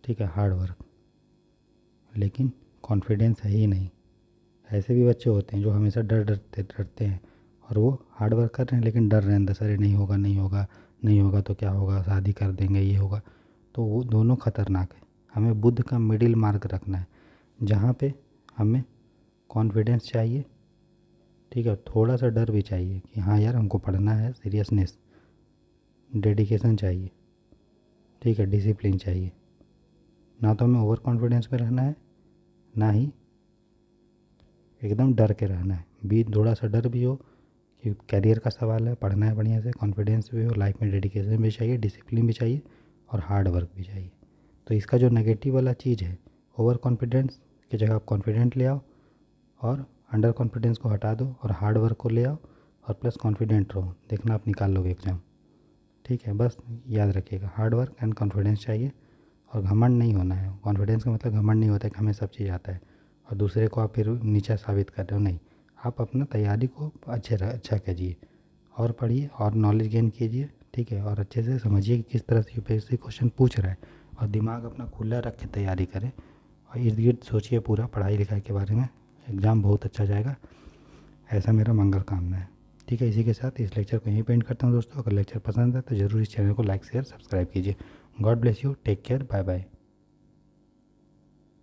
ठीक है, हार्ड वर्क, लेकिन कॉन्फिडेंस है ही नहीं। ऐसे भी बच्चे होते हैं जो हमेशा डरते हैं, और वो हार्ड वर्क कर रहे हैं लेकिन डर रहे हैं अंदर से, अरे नहीं होगा नहीं होगा नहीं होगा तो क्या होगा, शादी कर देंगे, ये होगा। तो वो दोनों खतरनाक है। हमें बुद्ध का मिडिल मार्क रखना है, जहाँ पे हमें कॉन्फिडेंस चाहिए, ठीक है, थोड़ा सा डर भी चाहिए कि हाँ यार हमको पढ़ना है, सीरियसनेस, डेडिकेशन चाहिए। ठीक है, डिसिप्लिन चाहिए। ना तो हमें ओवर कॉन्फिडेंस में रहना है, ना ही एकदम डर के रहना है। भी थोड़ा सा डर भी हो कि करियर का सवाल है, पढ़ना है बढ़िया से, कॉन्फिडेंस भी हो, लाइफ में डेडिकेशन भी चाहिए, डिसिप्लिन भी चाहिए, और हार्ड वर्क भी चाहिए। तो इसका जो नेगेटिव वाला चीज़ है, ओवर कॉन्फिडेंस की जगह आप कॉन्फिडेंट ले आओ, और अंडर कॉन्फिडेंस को हटा दो, और हार्ड वर्क को ले आओ, और प्लस कॉन्फिडेंट रहो, देखना आप निकाल लोगे एग्ज़ाम। ठीक है, बस याद रखिएगा, हार्ड वर्क एंड कॉन्फिडेंस चाहिए, और घमंड नहीं होना है। कॉन्फिडेंस का मतलब घमंड नहीं होता है कि हमें सब चीज़ आता है और दूसरे को आप फिर नीचा साबित कर रहे हो, नहीं। आप अपना तैयारी को अच्छा कीजिए, और पढ़िए और नॉलेज गेन कीजिए। ठीक है, और अच्छे से समझिए कि किस तरह से यूपीएससी क्वेश्चन पूछ रहा है, और दिमाग अपना खुला रख के तैयारी करें, और इर्द गिर्द सोचिए पूरा पढ़ाई लिखाई के बारे में। एग्ज़ाम बहुत अच्छा जाएगा, ऐसा मेरा मंगल कामना है। ठीक है, इसी के साथ इस लेक्चर को यहीं पेंड करता हूँ दोस्तों। अगर लेक्चर पसंद है तो ज़रूर इस चैनल को लाइक शेयर सब्सक्राइब कीजिए। God bless you, take care, bye bye.